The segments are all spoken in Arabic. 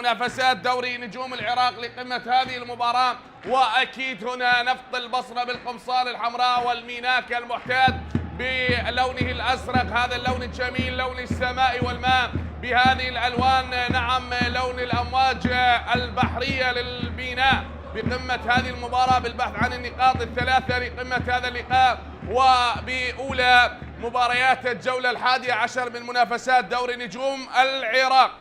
منافسات دوري نجوم العراق لقمة هذه المباراة، وأكيد هنا نفط البصرة بالقمصان الحمراء والميناء كالمعتاد بلونه الأزرق، هذا اللون الجميل لون السماء والماء بهذه الألوان، نعم لون الأمواج البحرية للميناء بقمة هذه المباراة بالبحث عن النقاط الثلاثة لقمة هذا اللقاء، وبأولى مباريات الجولة 11 من منافسات دوري نجوم العراق.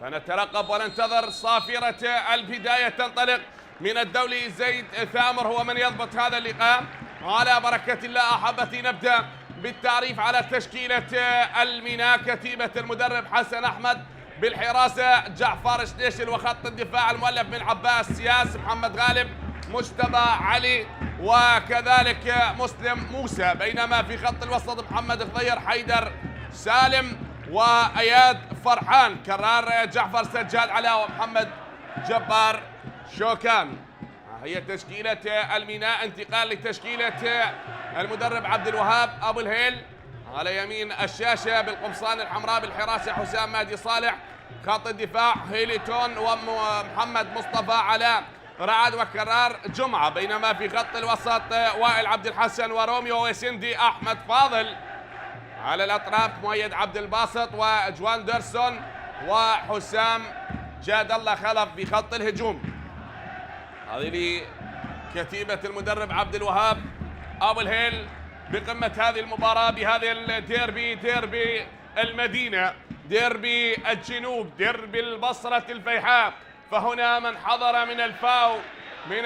فنترقب وننتظر صافرة البداية تنطلق من الدولي زيد ثامر، هو من يضبط هذا اللقاء. على بركة الله أحبتي نبدأ بالتعريف على تشكيلة الميناء. كتيبة المدرب حسن أحمد، بالحراسة جعفر شديشل، وخط الدفاع المؤلف من عباس سياس، محمد غالب، مجتبى علي، وكذلك مسلم موسى. بينما في خط الوسط محمد خضير، حيدر سالم، وأياد فرحان، كرار جعفر سجاد علاء، ومحمد جبار شوكان. هي تشكيلة الميناء. انتقال لتشكيلة المدرب عبد الوهاب أبو الهيل. على يمين الشاشة بالقمصان الحمراء بالحراسة حسام مهدي صالح، خط الدفاع هيليتون ومحمد مصطفى علاء رعد وكرار جمعة. بينما في خط الوسط وائل عبد الحسن وروميو وسندي أحمد فاضل. على الأطراف مؤيد عبد الباسط وجوان درسون وحسام جاد الله خلف بخط الهجوم. هذه كتيبة المدرب عبد الوهاب أبو الهيل بقمة هذه المباراة بهذا الديربي، ديربي المدينة، ديربي الجنوب، ديربي البصرة الفيحاء. فهنا من حضر من الفاو، من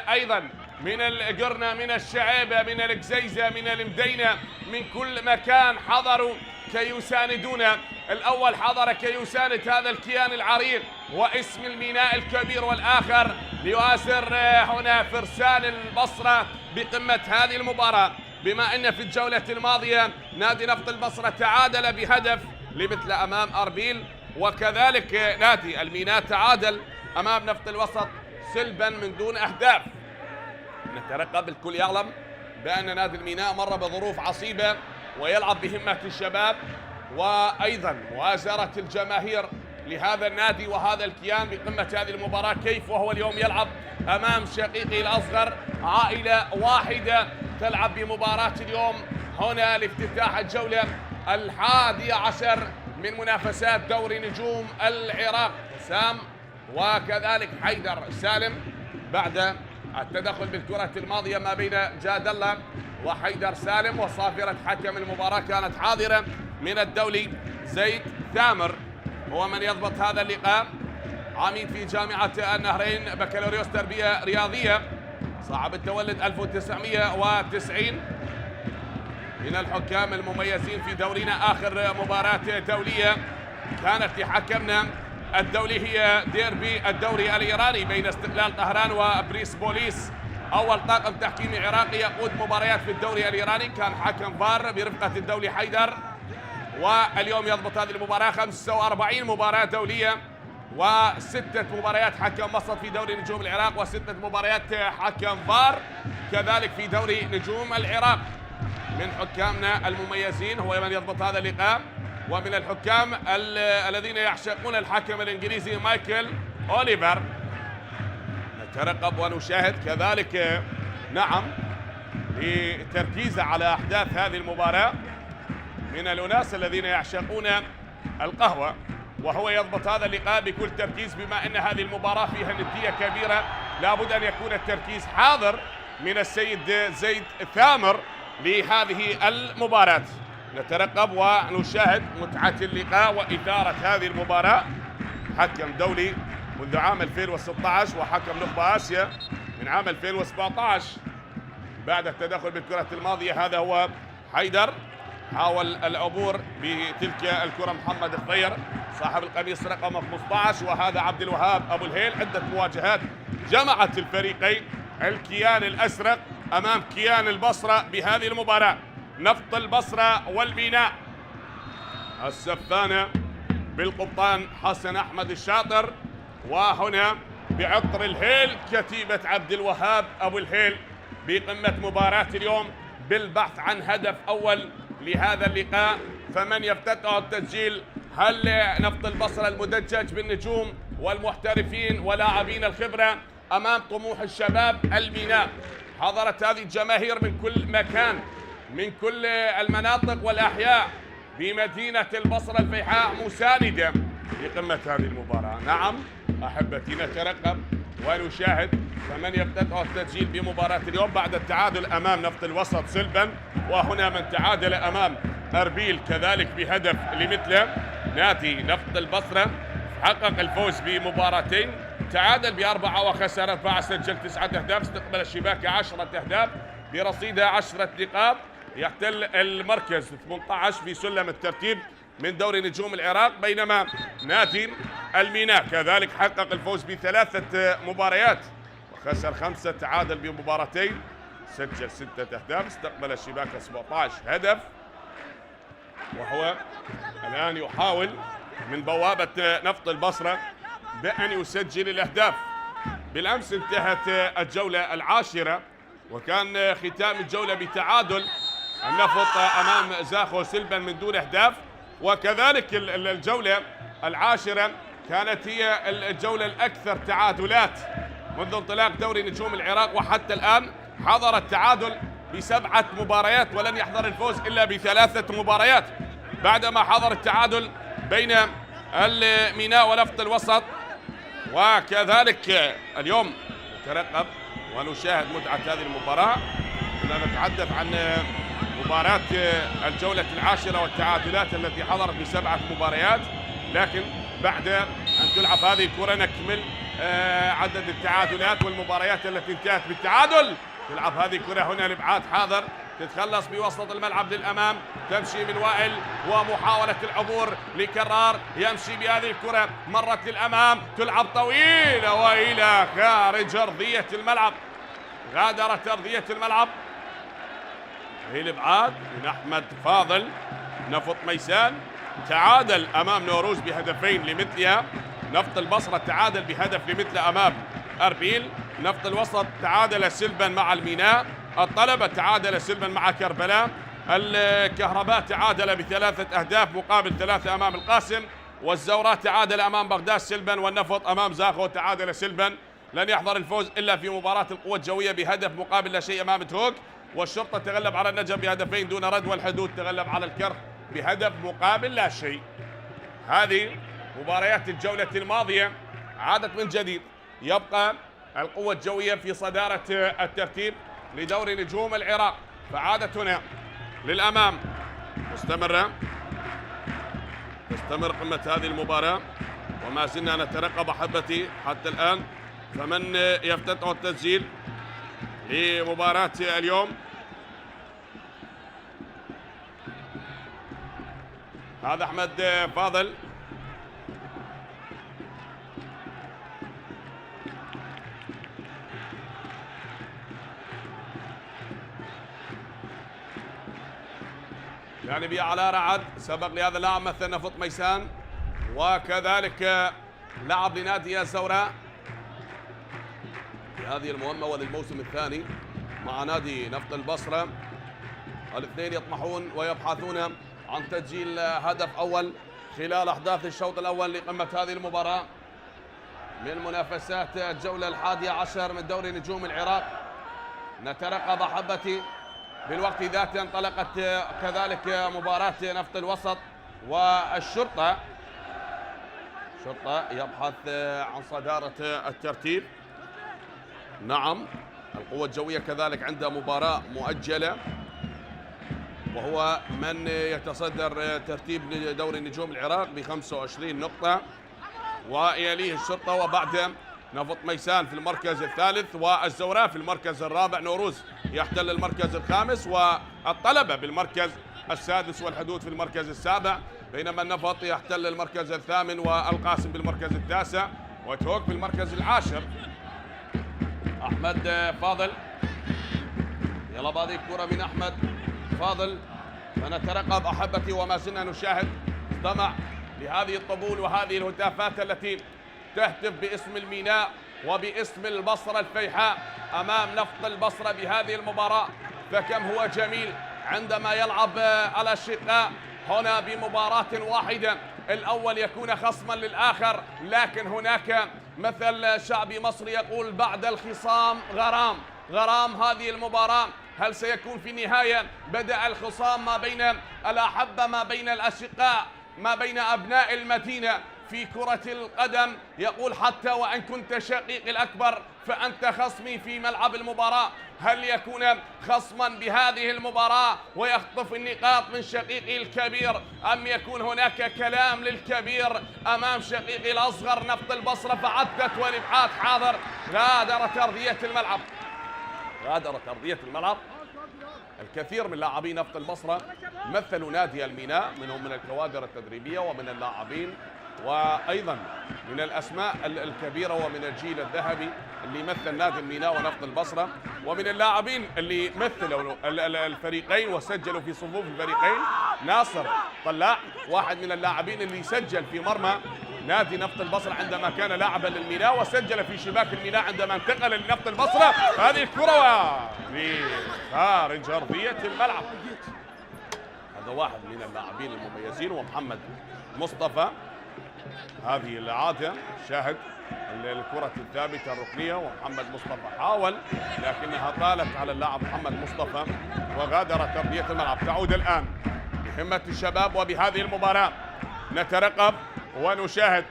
أيضا من القرنة، من الشعيبة، من القزيزة، من المدينة، من كل مكان حضروا كي يساندونا. الأول حضر كي يساند هذا الكيان العريق واسم الميناء الكبير، والآخر ليؤازر هنا فرسان البصرة بقمة هذه المباراة. بما أن في الجولة الماضية نادي نفط البصرة تعادل بهدف لمثل أمام أربيل، وكذلك نادي الميناء تعادل أمام نفط الوسط سلبا من دون أهداف. نترقب، الكل يعلم بأن نادي الميناء مر بظروف عصيبة ويلعب بهمة الشباب وأيضا مؤازرة الجماهير لهذا النادي وهذا الكيان بقمة هذه المباراة. كيف وهو اليوم يلعب أمام شقيقه الأصغر، عائلة واحدة تلعب بمباراة اليوم هنا لافتتاح الجولة 11 من منافسات دوري نجوم العراق. حسام وكذلك حيدر سالم بعد التدخل بالكرة الماضية ما بين جاد الله وحيدر سالم، وصافرة حكم المباراة كانت حاضرة من الدولي زيد ثامر، هو من يضبط هذا اللقاء. عميد في جامعة النهرين، بكالوريوس تربية رياضية، صاحب التولد 1990، من الحكام المميزين في دورينا. آخر مباراة دولية كانت لحكمنا الدولي هي ديربي الدوري الإيراني بين استقلال طهران وبريس بوليس. أول طاقم تحكيمي عراقي يقود مباريات في الدوري الإيراني، كان حكم فار برفقة الدولي حيدر، واليوم يضبط هذه المباراة. 45 مباراة دولية وستة مباريات حكم وسط في دوري نجوم العراق، وستة مباريات حكم فار كذلك في دوري نجوم العراق. من حكامنا المميزين هو من يضبط هذا اللقاء، ومن الحكام الذين يعشقون الحكم الإنجليزي مايكل أوليفر. نترقب ونشاهد كذلك نعم لتركيزه على أحداث هذه المباراة من الأناس الذين يعشقون القهوة، وهو يضبط هذا اللقاء بكل تركيز. بما أن هذه المباراة فيها ندية كبيرة لابد أن يكون التركيز حاضر من السيد زيد ثامر لهذه المباراة. نترقب ونشاهد متعة اللقاء وإثارة هذه المباراة. حكم دولي منذ عام 2016 وحكم نخبة آسيا من عام 2017 بعد التدخل بالكرة الماضية. هذا هو حيدر، حاول العبور بتلك الكرة محمد خضير صاحب القميص رقم 15، وهذا عبد الوهاب أبو الهيل. عدة مواجهات جمعت الفريقين، الكيان الأزرق أمام كيان البصرة بهذه المباراة. نفط البصرة والميناء، السفانة بالقبطان حسن أحمد الشاطر، وهنا بعطر الهيل كتيبة عبد الوهاب أبو الهيل بقمة مباراة اليوم بالبحث عن هدف أول لهذا اللقاء. فمن يفتتح التسجيل هل نفط البصرة المدجج بالنجوم والمحترفين ولاعبين الخبرة أمام طموح الشباب الميناء؟ حضرت هذه الجماهير من كل مكان، من كل المناطق والأحياء بمدينة البصرة الفيحاء مساندة لقمة هذه المباراة. نعم أحبتي، نترقب ونشاهد فمن يفتتح التسجيل بمباراة اليوم بعد التعادل أمام نفط الوسط سلبا، وهنا من تعادل أمام أربيل كذلك بهدف لمثله. نادي نفط البصرة حقق الفوز بمباراتين، تعادل بأربعة وخسر أربعة، سجل 9 أهداف، استقبل الشباك 10 أهداف برصيدها 10 نقاط، يحتل المركز 18 في سلم الترتيب من دوري نجوم العراق. بينما نادي الميناء كذلك حقق الفوز ب3 مباريات وخسر 5، تعادل بمباراتين، سجل 6 أهداف، استقبل الشباك 17 هدف، وهو الآن يحاول من بوابة نفط البصرة بأن يسجل الأهداف. بالأمس انتهت الجولة العاشرة وكان ختام الجولة بتعادل النفط أمام زاخو سلبا من دون أهداف، وكذلك الجولة العاشرة كانت هي الجولة الأكثر تعادلات منذ انطلاق دوري نجوم العراق، وحتى الآن حضر التعادل ب7 مباريات ولن يحضر الفوز إلا ب3 مباريات، بعدما حضر التعادل بين الميناء ونفط الوسط. وكذلك اليوم نترقب ونشاهد متعة هذه المباراة. كنا نتحدث عن مباراة الجولة العاشرة والتعادلات التي حضرت ب7 مباريات، لكن بعد أن تلعب هذه الكرة نكمل عدد التعادلات والمباريات التي انتهت بالتعادل. تلعب هذه الكرة هنا لبعاد حاضر، تتخلص بوسط الملعب للأمام، تمشي من وائل ومحاولة العبور لكرار، يمشي بهذه الكرة، مرت للأمام، تلعب طويلة وإلى خارج أرضية الملعب، غادرت أرضية الملعب. هي الابعاد من احمد فاضل. نفط ميسان تعادل امام نوروز بهدفين لمثلها، نفط البصره تعادل بهدف لمثله امام اربيل، نفط الوسط تعادل سلبا مع الميناء، الطلبه تعادل سلبا مع كربلاء، الكهرباء تعادل ب3 أهداف مقابل 3 امام القاسم، والزوراء تعادل امام بغداد سلبا، والنفط امام زاخو تعادل سلبا. لن يحضر الفوز الا في مباراه القوه الجويه بهدف مقابل لا شيء امام تهوك، والشرطة تغلب على النجم بهدفين دون رد، والحدود تغلب على الكرخ بهدف مقابل لا شيء. هذه مباريات الجولة الماضية. عادت من جديد، يبقى القوة الجوية في صدارة الترتيب لدوري نجوم العراق، فعادت هنا للأمام. تستمر قمة هذه المباراة وما زلنا نترقب أحبتي حتى الآن فمن يفتتح التسجيل لمباراة اليوم. هذا أحمد فاضل، يعني بأعلى رعد، سبق لهذا اللاعب مثل نفط ميسان، وكذلك لعب لنادي الزوراء في هذه المهمة وللموسم الثاني مع نادي نفط البصرة. الاثنين يطمحون ويبحثون عن تسجيل هدف أول خلال أحداث الشوط الأول لقمة هذه المباراة من منافسات الجولة 11 من دوري نجوم العراق. نترقب أحبتي بالوقت ذاته انطلقت كذلك مباراة نفط الوسط والشرطة. الشرطة يبحث عن صدارة الترتيب. نعم، القوة الجوية كذلك عندها مباراة مؤجلة وهو من يتصدر ترتيب دوري نجوم العراق ب25 نقطة، ويليه الشرطة، وبعد نفط ميسان في المركز الثالث، والزوراء في المركز الرابع، نوروز يحتل المركز الخامس، والطلبة بالمركز السادس، والحدود في المركز السابع، بينما النفط يحتل المركز الثامن، والقاسم بالمركز التاسع، وتهوك بالمركز العاشر. أحمد فاضل، يلا بهذه الكرة من أحمد فاضل، فنترقب أحبتي وما زلنا نشاهد استمع لهذه الطبول وهذه الهتافات التي تهتف باسم الميناء وباسم البصرة الفيحاء أمام نفط البصرة بهذه المباراة. فكم هو جميل عندما يلعب الأشقاء هنا بمباراة واحدة الأول يكون خصما للآخر، لكن هناك مثل شعبي مصري يقول بعد الخصام غرام. غرام هذه المباراة، هل سيكون في النهاية بدأ الخصام ما بين الأحبة، ما بين الأشقاء، ما بين أبناء المدينة في كرة القدم؟ يقول حتى وإن كنت شقيقي الأكبر فأنت خصمي في ملعب المباراة. هل يكون خصما بهذه المباراة ويخطف النقاط من شقيقي الكبير، أم يكون هناك كلام للكبير أمام شقيقي الأصغر نفط البصرة؟ فعدت والإبعاد حاضر. غادرت أرضية الملعب، غادرت أرضية الملعب. الكثير من لاعبي نفط البصرة مثلوا نادي الميناء، منهم من الكوادر التدريبية ومن اللاعبين وأيضا من الأسماء الكبيرة ومن الجيل الذهبي اللي مثل نادي الميناء ونفط البصرة، ومن اللاعبين اللي مثلوا الفريقين وسجلوا في صفوف الفريقين. ناصر طلاع واحد من اللاعبين اللي سجل في مرمى نادي نفط البصرة عندما كان لاعبا للميناء، وسجل في شباك الميناء عندما انتقل لنفط البصرة. هذه الكرة لخارج أرضية الملعب. هذا واحد من اللاعبين المميزين ومحمد مصطفى. هذه العادة شاهد الكرة الثابتة الركنية، ومحمد مصطفى حاول لكنها طالت على اللاعب محمد مصطفى وغادرت أرضية الملعب. تعود الآن بهمة الشباب، وبهذه المباراة نترقب ونشاهد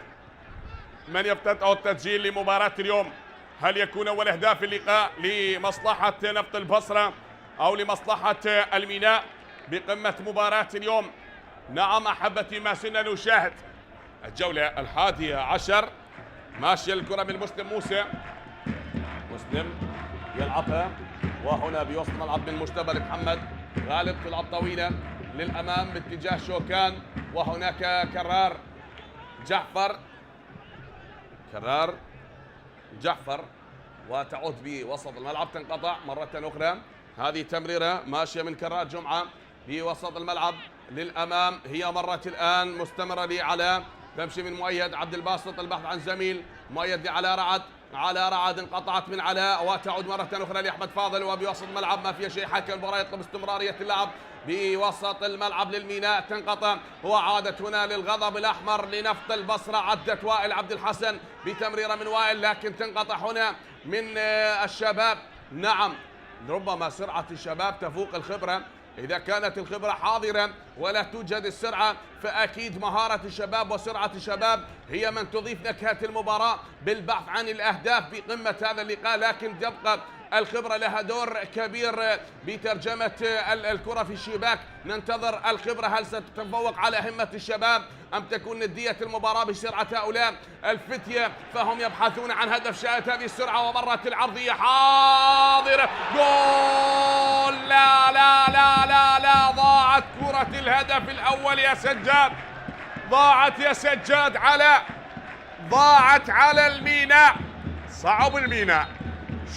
من يفتتح التسجيل لمباراة اليوم. هل يكون أول أهداف اللقاء لمصلحة نفط البصرة أو لمصلحة الميناء بقمة مباراة اليوم؟ نعم أحبتي، ما زلنا نشاهد الجولة 11. ماشية الكرة من مسلم موسى، مسلم يلعبها، وهنا بوسط ملعب من مجتبى محمد غالب تلعب طويلة للأمام باتجاه شوكان، وهناك كرار جعفر، كرار جعفر، وتعود بوسط الملعب، تنقطع مرة أخرى. هذه تمريرة ماشية من كرار جمعة بوسط الملعب للأمام، هي مرت الآن مستمرة لعلاء، تمشي من مؤيد عبد الباسط البحث عن زميل، مؤيد لعلاء رعد، على رعد انقطعت من علاء، وتعود مرة أخرى لأحمد فاضل، وبوسط الملعب ما فيها شيء. حكم المباراة يطلب استمرارية اللعب بوسط الملعب للميناء، تنقطع، وعادت هنا للغضب الأحمر لنفط البصرة. عدت وائل عبد الحسن بتمريرة من وائل، لكن تنقطع هنا من الشباب. نعم، ربما سرعة الشباب تفوق الخبرة. إذا كانت الخبرة حاضرة ولا توجد السرعة، فأكيد مهارة الشباب وسرعة الشباب هي من تضيف نكهة المباراة بالبحث عن الأهداف بقمة هذا اللقاء. لكن تبقى الخبرة لها دور كبير بترجمة الكرة في الشباك. ننتظر الخبرة، هل ستتفوق على همة الشباب أم تكون ندية المباراة بسرعة هؤلاء الفتية؟ فهم يبحثون عن هدف. شاءت هذه السرعة ومرت العرضية حاضرة، جول! لا لا لا لا لا، ضاعت كرة الهدف الأول يا سجاد، ضاعت يا سجاد، ضاعت على الميناء. صعب الميناء.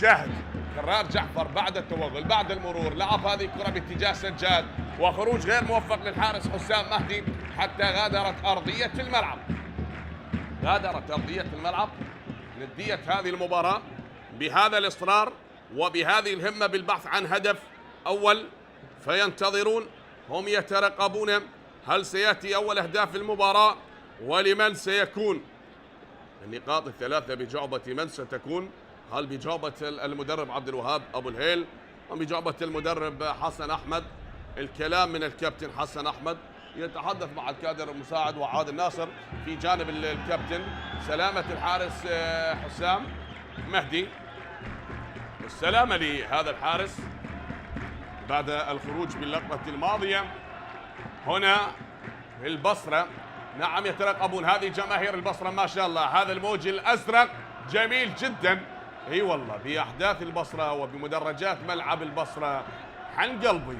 شاهد كرار جعفر بعد التوغل بعد المرور لعب هذه الكرة باتجاه سجاد، وخروج غير موفق للحارس حسام مهدي حتى غادرت أرضية الملعب. غادرت أرضية الملعب. ندية هذه المباراة بهذا الإصرار وبهذه الهمة بالبحث عن هدف أول، فينتظرون، هم يترقبون هل سيأتي أول أهداف المباراة ولمن سيكون. النقاط الثلاثة بجعبة من ستكون؟ هل بجعبة المدرب عبد الوهاب أبو الهيل أم بجعبة المدرب حسن أحمد؟ الكلام من الكابتن حسن أحمد، يتحدث مع الكادر المساعد وعادل ناصر في جانب الكابتن. سلامة الحارس حسام مهدي، السلامة لهذا الحارس بعد الخروج باللقطة الماضية هنا في البصرة. نعم يترقبون هذه جماهير البصرة ما شاء الله، هذا الموج الأزرق جميل جدا. اي والله بأحداث البصرة وبمدرجات ملعب البصرة حن قلبي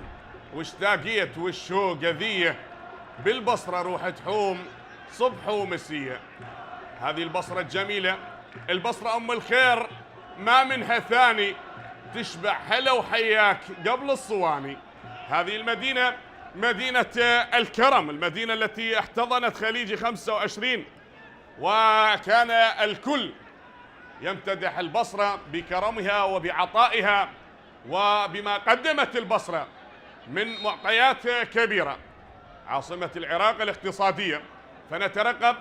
واشتاقية والشوق ذيه بالبصرة، روح تحوم صبح ومسية. هذه البصرة الجميلة، البصرة أم الخير ما منها ثاني، تشبع حلا وحياك قبل الصواني. هذه المدينة مدينة الكرم، المدينة التي احتضنت خليجي 25، وكان الكل يمتدح البصرة بكرمها وبعطائها وبما قدمت البصرة من معطيات كبيرة. عاصمة العراق الاقتصادية، فنترقب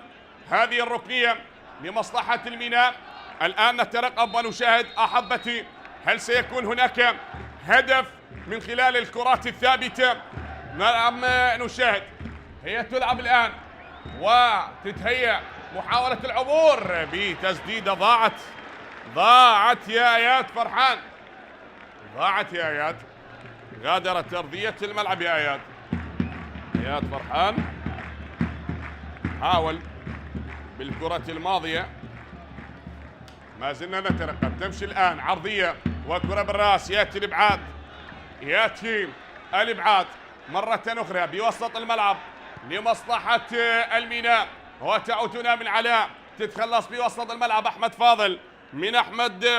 هذه الركنية لمصلحة الميناء. الآن نترقب ونشاهد أحبتي، هل سيكون هناك هدف من خلال الكرات الثابتة؟ نعم نشاهد، هي تلعب الآن وتتهيأ محاولة العبور بتسديدة ضاعت يا آيات فرحان، ضاعت يا آيات، غادرت أرضية الملعب يا آيات. آيات فرحان حاول بالكرة الماضية، ما زلنا نترقب، تمشي الآن عرضية وكرة بالراس، يأتي الإبعاد مرة أخرى بوسط الملعب لمصلحة الميناء، وتعود هنا من علاء، تتخلص بوسط الملعب أحمد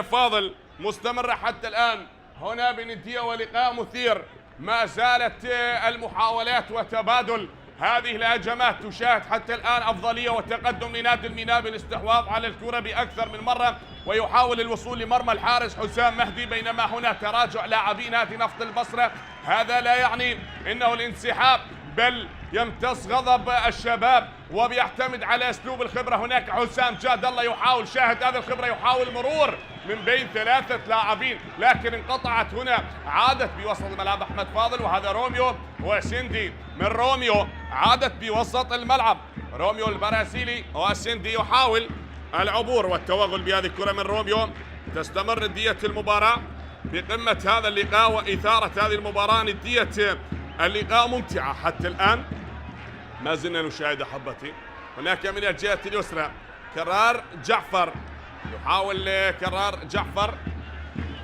فاضل مستمرة حتى الآن هنا بندية ولقاء مثير، ما زالت المحاولات وتبادل هذه الهجمات. تشاهد حتى الآن أفضلية وتقدم لنادي الميناء بالاستحواذ على الكرة بأكثر من مرة، ويحاول الوصول لمرمى الحارس حسام مهدي، بينما هنا تراجع لاعبي نادي نفط البصرة. هذا لا يعني انه الانسحاب، بل يمتص غضب الشباب وبيعتمد على اسلوب الخبره. هناك حسام جاد الله يحاول، شاهد هذه الخبره، يحاول مرور من بين 3 لاعبين لكن انقطعت هنا، عادت بوسط الملعب احمد فاضل، وهذا روميو وسندي من روميو، عادت بوسط الملعب روميو البرازيلي، وسندي يحاول العبور والتوغل بهذه الكره من روميو. تستمر ندية المباراة بقمة هذا اللقاء وإثارة هذه المباراة، ندية اللقاء ممتعة حتى الآن. ما زلنا نشاهد أحبتي، هناك من الجهة اليسرى كرار جعفر، يحاول كرار جعفر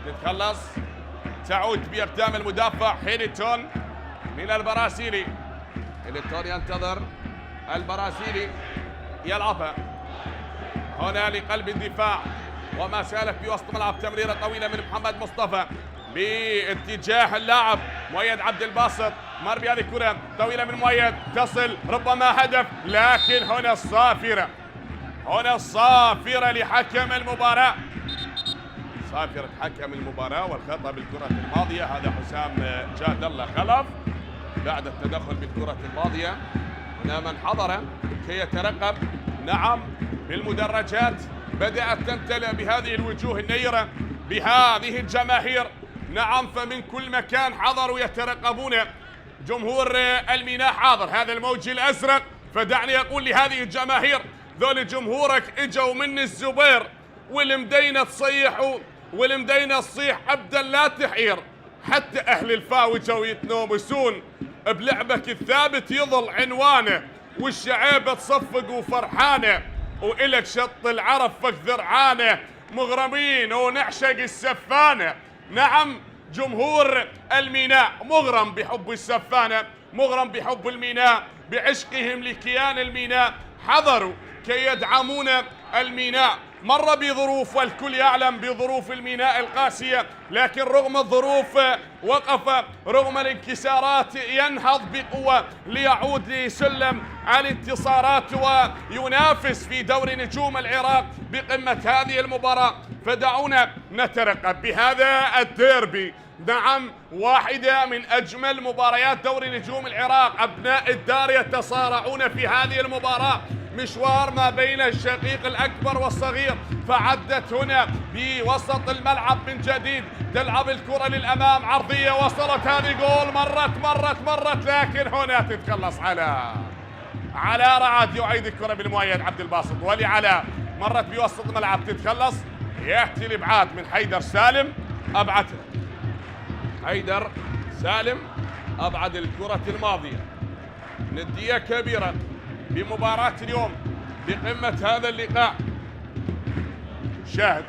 تتخلص، تعود باقدام المدافع هيلتون من البرازيلي. هيلتون ينتظر البرازيلي يلعبها هنا لقلب الدفاع، وما زالت بوسط ملعب تمريرة طويلة من محمد مصطفى باتجاه اللاعب مؤيد عبد الباسط، مر بهذه الكرة طويلة من مؤيد، تصل ربما هدف، لكن هنا الصافرة لحكم المباراة، صافرة حكم المباراة والخطأ بالكرة الماضية. هذا حسام جاد الله خلف بعد التدخل بالكرة الماضية. هنا من حضر كي يترقب، نعم بالمدرجات بدأت تمتلئ بهذه الوجوه النيرة، بهذه الجماهير، نعم فمن كل مكان حضروا يترقبون. جمهور الميناء حاضر، هذا الموج الأزرق، فدعني أقول لهذه الجماهير، ذول جمهورك اجوا من الزبير والمدينة تصيحوا والمدينة تصيح أبدا لا تحير، حتى أهل الفاو اجوا يتنومسون بلعبك الثابت يظل عنوانه، والشعيبة تصفق وفرحانة، وإلك شط العرب فك ذرعانه، مغرمين ونعشق السفانة. نعم جمهور الميناء مغرم بحب السفانة، مغرم بحب الميناء، بعشقهم لكيان الميناء، حضروا كي يدعمون الميناء. مر بظروف والكل يعلم بظروف الميناء القاسية، لكن رغم الظروف وقف، رغم الانكسارات ينهض بقوة ليعود لسلم الانتصارات وينافس في دوري نجوم العراق بقمة هذه المباراة. فدعونا نترقب بهذا الديربي، نعم واحدة من أجمل مباريات دوري نجوم العراق، أبناء الدار يتصارعون في هذه المباراة، مشوار ما بين الشقيق الأكبر والصغير. فعدت هنا بوسط الملعب من جديد، تلعب الكرة للأمام، عرضية وصلت، هذه جول، مرت لكن هنا تتخلص على رعد، يعيد الكرة بالمؤيد عبد الباسط ولعلاء، مرت بوسط الملعب تتخلص، يأتي الإبعاد من حيدر سالم، أبعدها حيدر سالم، أبعد الكرة الماضية. ندية كبيرة بمباراة اليوم بقمة هذا اللقاء، شاهد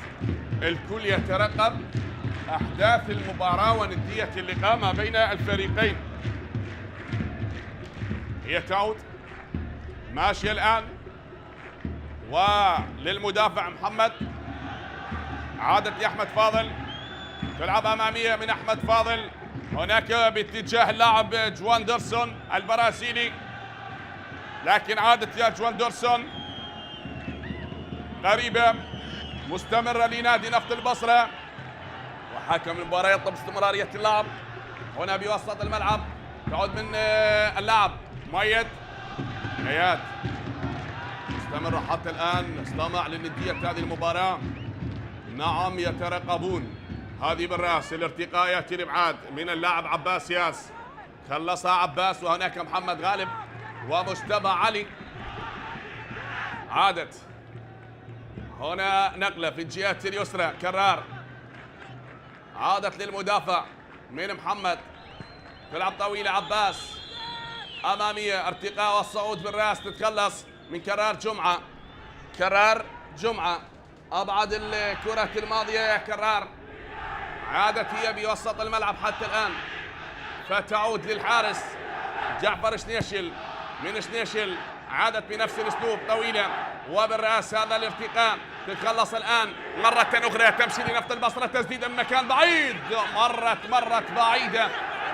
الكل يترقب أحداث المباراة وندية اللقاء ما بين الفريقين. هي تعود ماشية الآن وللمدافع محمد، عادت لأحمد فاضل، تلعب أمامية من أحمد فاضل، هناك باتجاه اللاعب جوان ديرسون البرازيلي، لكن عادت يا جوان ديرسون قريبة مستمرة لنادي نفط البصرة، وحكم المباراة يطلب استمرارية اللعب هنا بوسط الملعب. تعود من اللاعب مؤيد، مستمر حتى الآن، استمع لندية هذه المباراة. نعم يترقبون هذه بالرأس، الارتقاء يأتي الإبعاد من اللاعب عباس ياس، خلصها عباس وهناك محمد غالب ومجتبى علي. عادت هنا نقلة في الجهة اليسرى، كرار عادت للمدافع من محمد، تلعب طويلة عباس أمامية، ارتقاء والصعود بالرأس، تتخلص من كرار جمعة. كرار جمعة أبعد الكرة الماضية يا كرار، عادت هي بوسط الملعب حتى الآن، فتعود للحارس جعفر شنيشل. من شنيشل عادت بنفس الاسلوب، طويله وبالراس، هذا الارتقاء، تتخلص الان مره اخرى، تمشي لنفط البصره، تسديده من مكان بعيد، مرت بعيده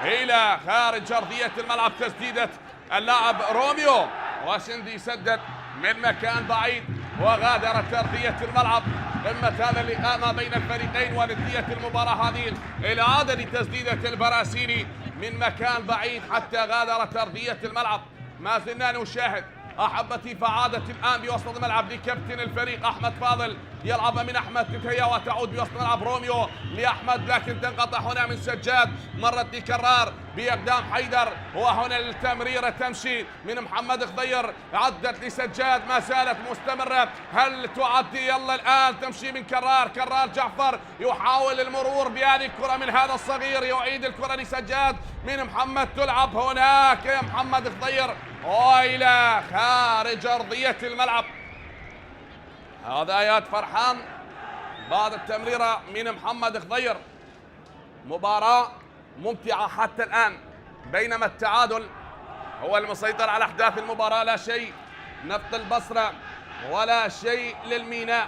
الى خارج ارضيه الملعب، تسديده اللاعب روميو، وشندي سدد من مكان بعيد وغادرت ارضيه الملعب. قمه هذا اللقاء ما بين الفريقين ونديه المباراه هذه، الاعاده لتسديده البرازيلي من مكان بعيد حتى غادرت ارضيه الملعب. ما زلنا نشاهد احبتي، فعادت الان بوسط الملعب لكابتن الفريق احمد فاضل، يلعب من احمد تتهيا وتعود بوسط الملعب روميو لاحمد، لكن تنقطع هنا من سجاد، مرت لكرار باقدام حيدر، وهنا التمريره تمشي من محمد خضير، عدت لسجاد، ما زالت مستمره، هل تعدي؟ يلا الان تمشي من كرار جعفر يحاول المرور بهذه الكره من هذا الصغير، يعيد الكره لسجاد من محمد، تلعب هناك يا محمد خضير والى خارج ارضيه الملعب. هذا اياد فرحان بعد التمريره من محمد خضير. مباراه ممتعه حتى الان، بينما التعادل هو المسيطر على احداث المباراه، لا شيء نفط البصره ولا شيء للميناء.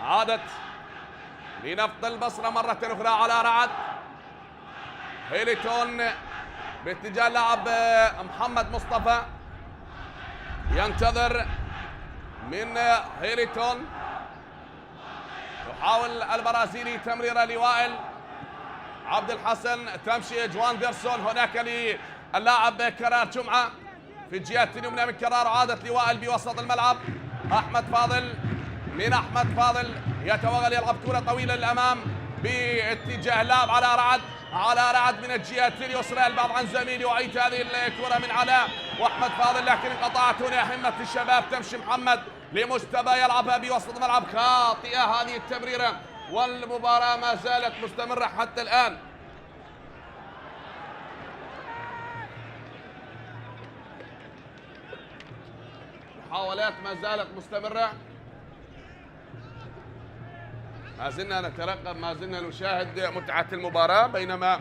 عادت لنفط البصره مره اخرى على رعد، هيليتون باتجاه لاعب محمد مصطفى، ينتظر من هيليتون، يحاول البرازيلي تمريره لوائل عبد الحسن، تمشي جوان ديرسون، هناك للاعب كرار جمعه في الجهه اليمنى من كرار، عادت لوائل بوسط الملعب، احمد فاضل، من احمد فاضل يتوغل، يلعب كره طويله للامام باتجاه اللاعب على رعد من الجهة اليسرى، البعض عن زميله، يعيد هذه الكرة من علاء واحمد فاضل، لكن انقطعت هنا همة الشباب، تمشي محمد لمجتبى، يلعبها بوسط الملعب، خاطئة هذه التمريرة، والمباراة ما زالت مستمرة حتى الآن. محاولات ما زالت مستمرة، ما زلنا نترقب، ما زلنا نشاهد متعة المباراة، بينما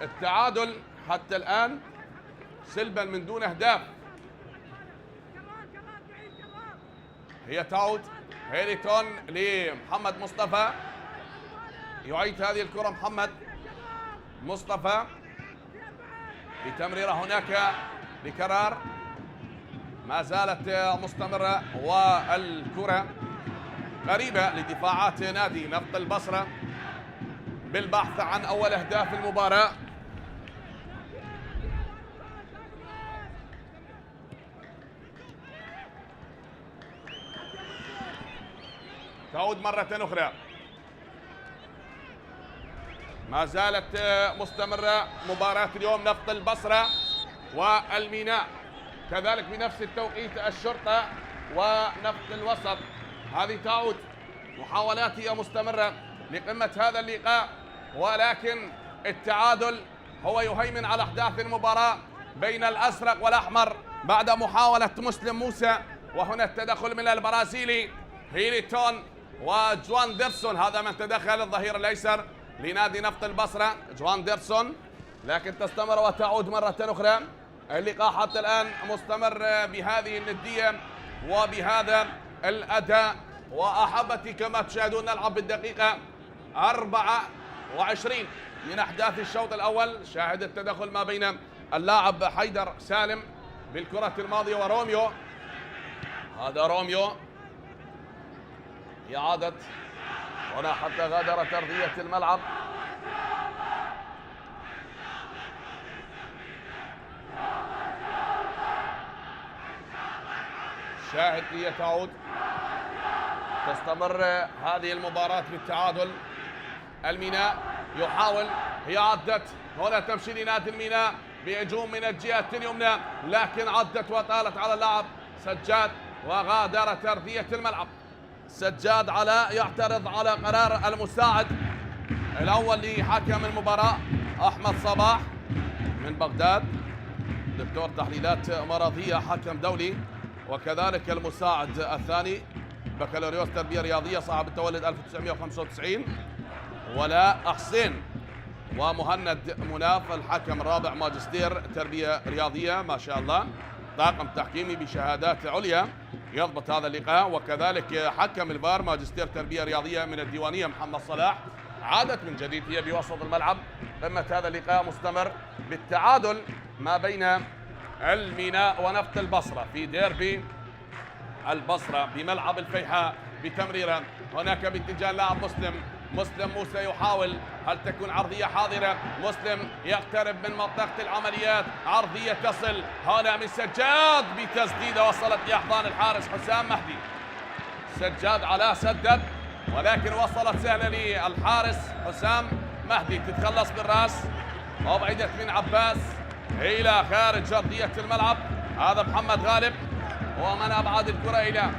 التعادل حتى الآن سلبا من دون أهداف. هي تعود هيليتون لمحمد مصطفى، يعيد هذه الكرة محمد مصطفى بتمريرة هناك لكرار، ما زالت مستمرة، والكرة قريبة لدفاعات نادي نفط البصرة بالبحث عن أول أهداف المباراة. تعود مرة أخرى، ما زالت مستمرة مباراة اليوم، نفط البصرة والميناء، كذلك بنفس التوقيت الشرطة ونفط الوسط. هذه تعود، محاولات هي مستمرة لقمة هذا اللقاء، ولكن التعادل هو يهيمن على أحداث المباراة بين الأزرق والأحمر بعد محاولة مسلم موسى، وهنا التدخل من البرازيلي هيليتون وجوان ديرسون، هذا من تدخل الظهير الأيسر لنادي نفط البصرة جوان ديرسون، لكن تستمر وتعود مرة أخرى. اللقاء حتى الآن مستمر بهذه الندية وبهذا الأداء، وأحبتي كما تشاهدون نلعب بالدقيقة 24 من أحداث الشوط الأول. شاهد التدخل ما بين اللاعب حيدر سالم بالكرة الماضية وروميو، هذا روميو، إعادة هنا حتى غادرت أرضية الملعب. شاهد هي تعود. تستمر هذه المباراة بالتعادل. الميناء يحاول، هي عدت هنا تمشي لنادي الميناء بهجوم من الجهة اليمنى، لكن عدت وطالت على اللاعب سجاد وغادر أرضية الملعب. سجاد علاء يعترض على قرار المساعد الأول لحكم المباراة أحمد صباح من بغداد، دكتور تحليلات مرضية حكم دولي، وكذلك المساعد الثاني بكالوريوس تربية رياضية صاحب التولد 1995 ولاء حسين، ومهند مناف الحكم الرابع ماجستير تربية رياضية ما شاء الله، طاقم تحكيمي بشهادات عليا يضبط هذا اللقاء، وكذلك حكم الفار ماجستير تربية رياضية من الديوانية محمد صلاح. عادت من جديد هي بوسط الملعب. قمة هذا اللقاء مستمر بالتعادل ما بين الميناء ونفط البصرة في ديربي البصرة بملعب الفيحاء بتمريرة هناك باتجاه لاعب مسلم موسى يحاول، هل تكون عرضية حاضرة؟ مسلم يقترب من منطقة العمليات، عرضية تصل هنا من سجاد بتسديدة وصلت لأحضان الحارس حسام مهدي. سجاد علاء سدد ولكن وصلت سهلة للحارس حسام مهدي، تتخلص بالراس وابعدت من عباس إلى خارج أرضية الملعب. هذا محمد غالب ومن أبعد الكرة إلى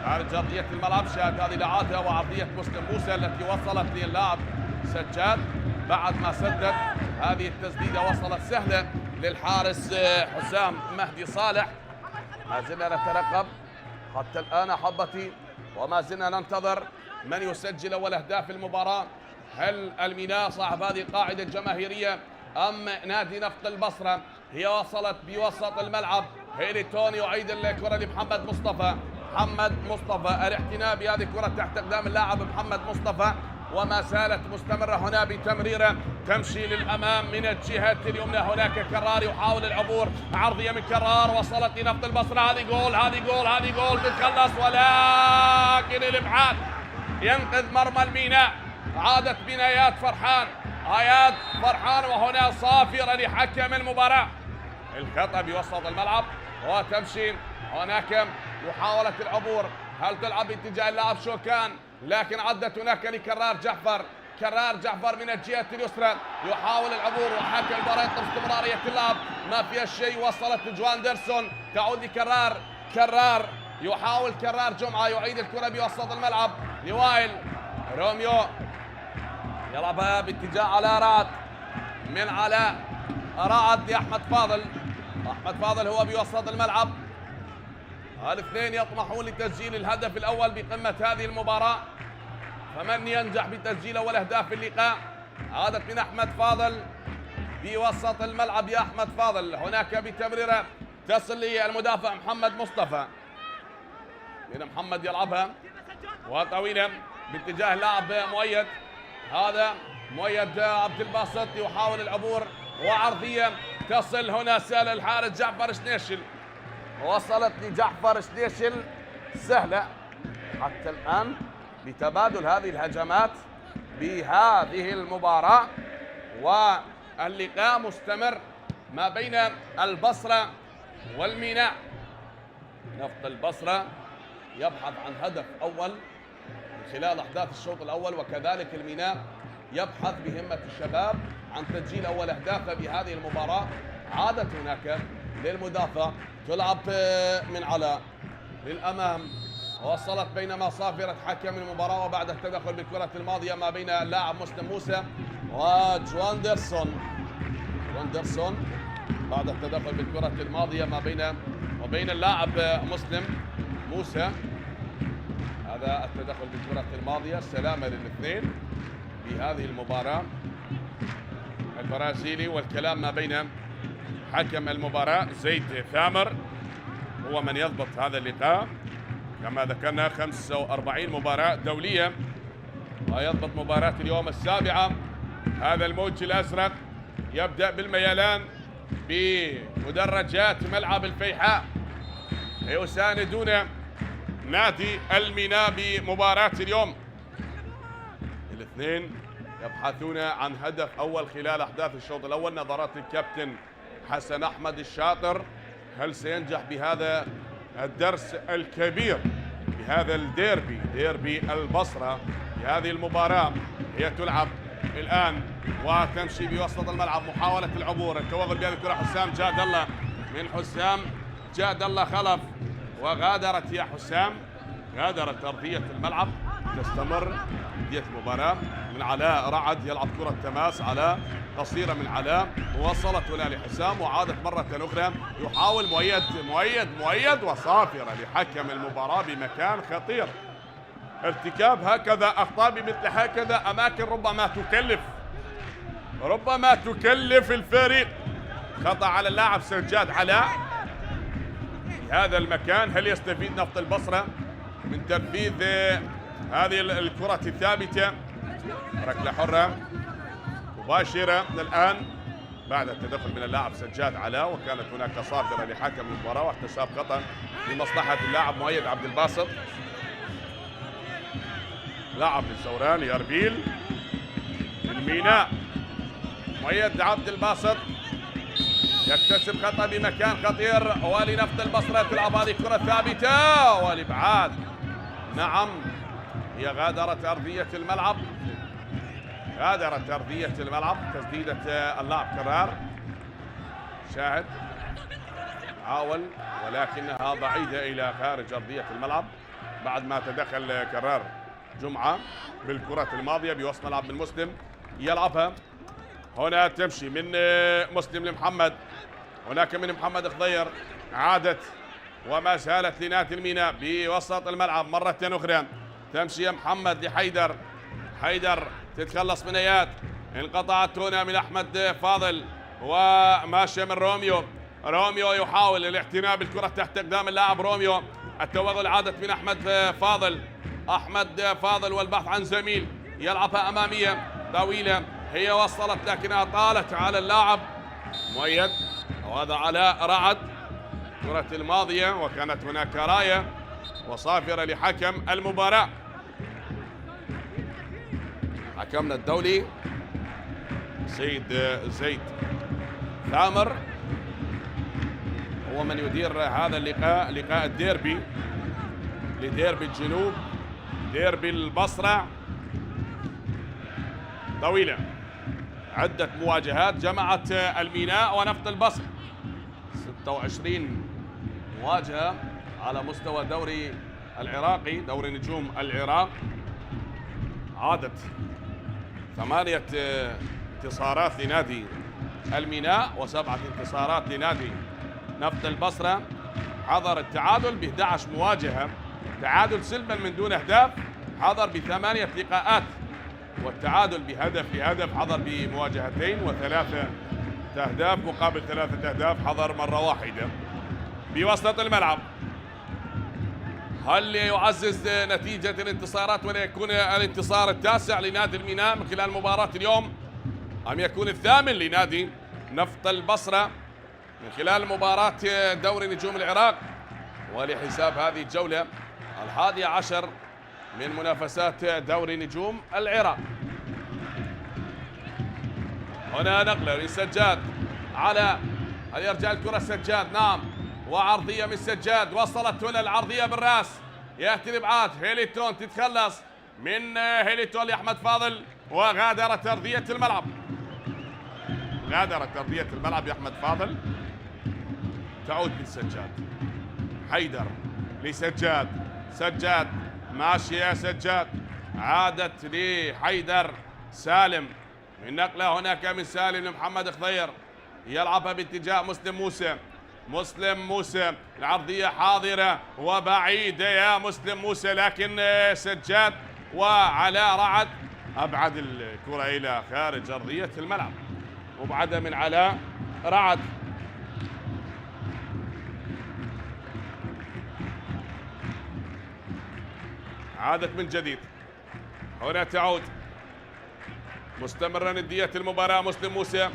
خارج أرضية الملعب. شاهد هذه الإعادة وعرضية مسلم موسى التي وصلت للاعب سجاد بعد ما سدد. هذه التسديدة وصلت سهلة للحارس حسام مهدي صالح. ما زلنا نترقب حتى الآن أحبتي وما زلنا ننتظر من يسجل أول أهداف المباراة. هل الميناء صاحب هذه القاعدة الجماهيرية أم نادي نفط البصرة؟ هي وصلت بوسط الملعب، هيريتون يعيد الكرة لمحمد مصطفى. محمد مصطفى الاعتناء بهذه الكرة تحت اقدام اللاعب محمد مصطفى، وما زالت مستمرة هنا بتمريرة تمشي للأمام من الجهة اليمنى. هناك كرار يحاول العبور، عرضية من كرار وصلت لنفط البصرة. هذه جول تتخلص، ولكن الإبعاد ينقذ مرمى الميناء. عادت بنايات آيات فرحان وهنا صافرة لحكم المباراة. الخطأ بوسط الملعب وتمشي هناك محاولة العبور، هل تلعب باتجاه اللاعب شوكان لكن عدت هناك لكرار جعفر من الجهة اليسرى يحاول العبور، وحكم المباراة يطلب استمرارية اللعب ما فيها شيء. وصلت لجواندرسون تعود كرار يحاول جمعة يعيد الكرة بوسط الملعب لوائل روميو يلعبها باتجاه علاء رعد، من علاء رعد لأحمد فاضل هو بوسط الملعب. الاثنين يطمحون لتسجيل الهدف الأول بقمة هذه المباراة، فمن ينجح بتسجيل أول أهداف اللقاء. عادت من أحمد فاضل بوسط الملعب يا أحمد فاضل، هناك بتمريرة تصل للمدافع محمد مصطفى، من محمد يلعبها وطويلة باتجاه لاعب مؤيد. هذا مؤيد عبد الباسط يحاول العبور وعرضية تصل هنا سهل الحارس جعفر شنيشل، وصلت لجعفر شنيشل سهلة. حتى الآن بتبادل هذه الهجمات بهذه المباراة، واللقاء مستمر ما بين البصرة والميناء. نفط البصرة يبحث عن هدف أول من خلال أحداث الشوط الأول، وكذلك الميناء يبحث بهمة الشباب عن تسجيل أول أهدافه بهذه المباراة. عادت هناك للمدافع تلعب من علاء للأمام، وصلت بينما صافرت حكم المباراة وبعد التدخل بالكرة الماضية ما بين اللاعب مسلم موسى وجواندرسون بعد التدخل بالكرة الماضية ما بين وبين اللاعب مسلم موسى. هذا التدخل بالكرة الماضية، سلامة للاثنين بهذه المباراة البرازيلي. والكلام ما بين حكم المباراة زيد ثامر هو من يضبط هذا اللقاء، كما ذكرنا 45 مباراة دولية، ويضبط مباراة اليوم السابعة. هذا الموج الأزرق يبدأ بالميلان بمدرجات ملعب الفيحاء، يساندون نادي الميناء بمباراة اليوم. الاثنين يبحثون عن هدف أول خلال أحداث الشوط الأول. نظرات الكابتن حسن أحمد الشاطر، هل سينجح بهذا الدرس الكبير بهذا الديربي، ديربي البصرة. بهذه المباراة هي تلعب الآن وتمشي بوسط الملعب، محاولة العبور، التوغل بهذه الكرة حسام جاد الله، من حسام جاد الله خلف، وغادرت يا حسام، غادرت أرضية الملعب. تستمر أرضية المباراة من علاء رعد، يلعب كرة تماس علاء قصيرة من علاء، ووصلت هنا لحسام وعادت مرة أخرى. يحاول مؤيد وصافرة لحكم المباراة بمكان خطير. ارتكاب هكذا أخطاء بمثل هكذا أماكن ربما تكلف الفريق. خطأ على اللاعب سجاد علاء في هذا المكان. هل يستفيد نفط البصرة من تنفيذ هذه الكرة الثابتة؟ ركلة حرة مباشرة الآن بعد التدخل من اللاعب سجاد علاء، وكانت هناك صافرة لحكم المباراة واحتساب خطأ لمصلحة اللاعب مؤيد عبد الباسط. لاعب للزوران يربيل الميناء، مؤيد عبد الباسط يكتسب خطأ بمكان خطير، ولنفط البصرة تلعب هذه الكرة ثابتة والإبعاد. نعم، هي غادرت أرضية الملعب، تسديدة اللاعب كرار. شاهد حاول ولكنها بعيدة إلى خارج أرضية الملعب بعد ما تدخل كرار جمعة بالكرة الماضية بوسط ملعب من مسلم. يلعبها هنا، تمشي من مسلم لمحمد، هناك من محمد خضير، عادت وما زالت لنادي الميناء بوسط الملعب مرة أخرى. تمشي محمد لحيدر، حيدر تتخلص من اياد، انقطعت هنا من احمد فاضل وماشيه من روميو يحاول الاعتناء بالكره تحت اقدام اللاعب روميو. التوغل عادت من احمد فاضل والبحث عن زميل، يلعبها اماميه طويله، هي وصلت لكنها طالت على اللاعب مؤيد، وهذا علاء رعد. الكره الماضيه وكانت هناك رايه وصافره لحكم المباراه. حكمنا الدولي زيد ثامر هو من يدير هذا اللقاء، لقاء الديربي، لديربي الجنوب، ديربي البصرة. طويلة، عدة مواجهات جمعت الميناء ونفط البصرة، 26 مواجهة على مستوى دوري العراقي، دوري نجوم العراق. عادت 8 انتصارات لنادي الميناء و7 انتصارات لنادي نفط البصرة. حضر التعادل ب 11 مواجهة، تعادل سلبا من دون أهداف، حضر ب8 لقاءات، والتعادل بهدف لهدف، حضر بمواجهتين و3 أهداف مقابل 3 أهداف، حضر مرة واحدة بوسط الملعب. هل يعزز نتيجة الانتصارات وليكون الانتصار التاسع لنادي الميناء من خلال مباراة اليوم، أم يكون الثامن لنادي نفط البصرة من خلال مباراة دوري نجوم العراق؟ ولحساب هذه الجولة 11 من منافسات دوري نجوم العراق. هنا نقلة لسجاد على، هل يرجع الكرة سجاد؟ نعم، وعرضية من سجاد، وصلت هنا العرضية بالراس، يأتي الإبعاد، هيليتون تتخلص من هيليتون لأحمد فاضل، وغادرت أرضية الملعب، غادرت أرضية الملعب لأحمد فاضل. تعود للسجاد، حيدر لسجاد، سجاد ماشي يا سجاد، عادت لحيدر، سالم من نقلة هناك من سالم لمحمد خضير، يلعبها باتجاه مسلم موسى، العرضية حاضرة وبعيدة يا مسلم موسى، لكن سجاد وعلاء رعد أبعد الكرة إلى خارج أرضية الملعب، مبعدة من علاء رعد. عادت من جديد، هنا تعود مستمرة ندية المباراة. مسلم موسى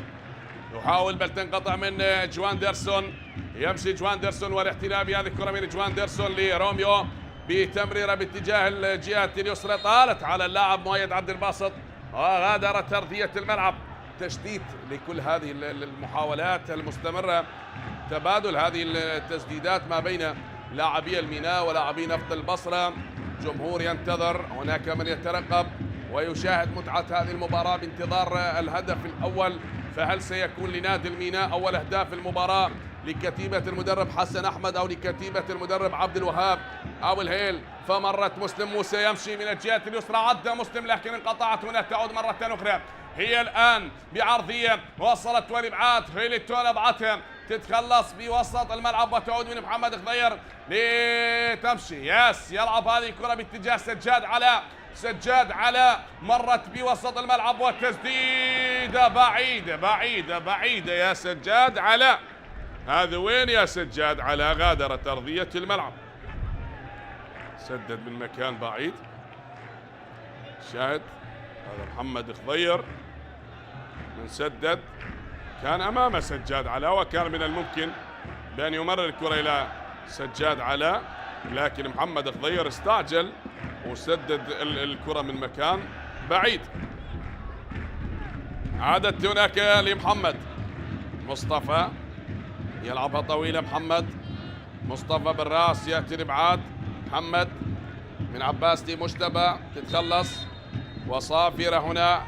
يحاول بل تنقطع من جوان ديرسون، يمشي جوان ديرسون والاحتلال بهذه الكرة من جوان ديرسون لروميو بتمريرة باتجاه الجهة اليسرى، طالت على اللاعب مؤيد عبد الباسط وغادرت أرضية الملعب. تشتيت لكل هذه المحاولات المستمرة، تبادل هذه التسديدات ما بين لاعبي الميناء ولاعبي نفط البصرة. جمهور ينتظر، هناك من يترقب ويشاهد متعة هذه المباراة بانتظار الهدف الأول. فهل سيكون لنادي الميناء أول أهداف المباراة لكتيبة المدرب حسن أحمد أو لكتيبة المدرب عبد الوهاب أو الهيل؟ فمرت مسلم موسى يمشي من الجهة اليسرى، عدى مسلم لكن انقطعت هنا، تعود مرة أخرى. هي الآن بعرضية وصلت والإبعاد، هيلتون أبعتها تتخلص بوسط الملعب وتعود من محمد خضير لتمشي. يلعب هذه الكرة باتجاه سجاد علاء. سجاد علاء مرت بوسط الملعب والتسديدة بعيدة بعيدة بعيدة يا سجاد علاء. هذا وين يا سجاد علاء؟ غادرت أرضية الملعب، سدد من مكان بعيد. شاهد هذا محمد خضير من سدد، كان أمام سجاد علاء وكان من الممكن بأن يمرر الكرة إلى سجاد علاء، لكن محمد خضير استعجل وسدد الكرة من مكان بعيد. عادت هناك لمحمد مصطفى، يلعبها طويلة. محمد مصطفى بالراس، يأتي الإبعاد. محمد من عباس لمجتبى، تتخلص وصافرة هنا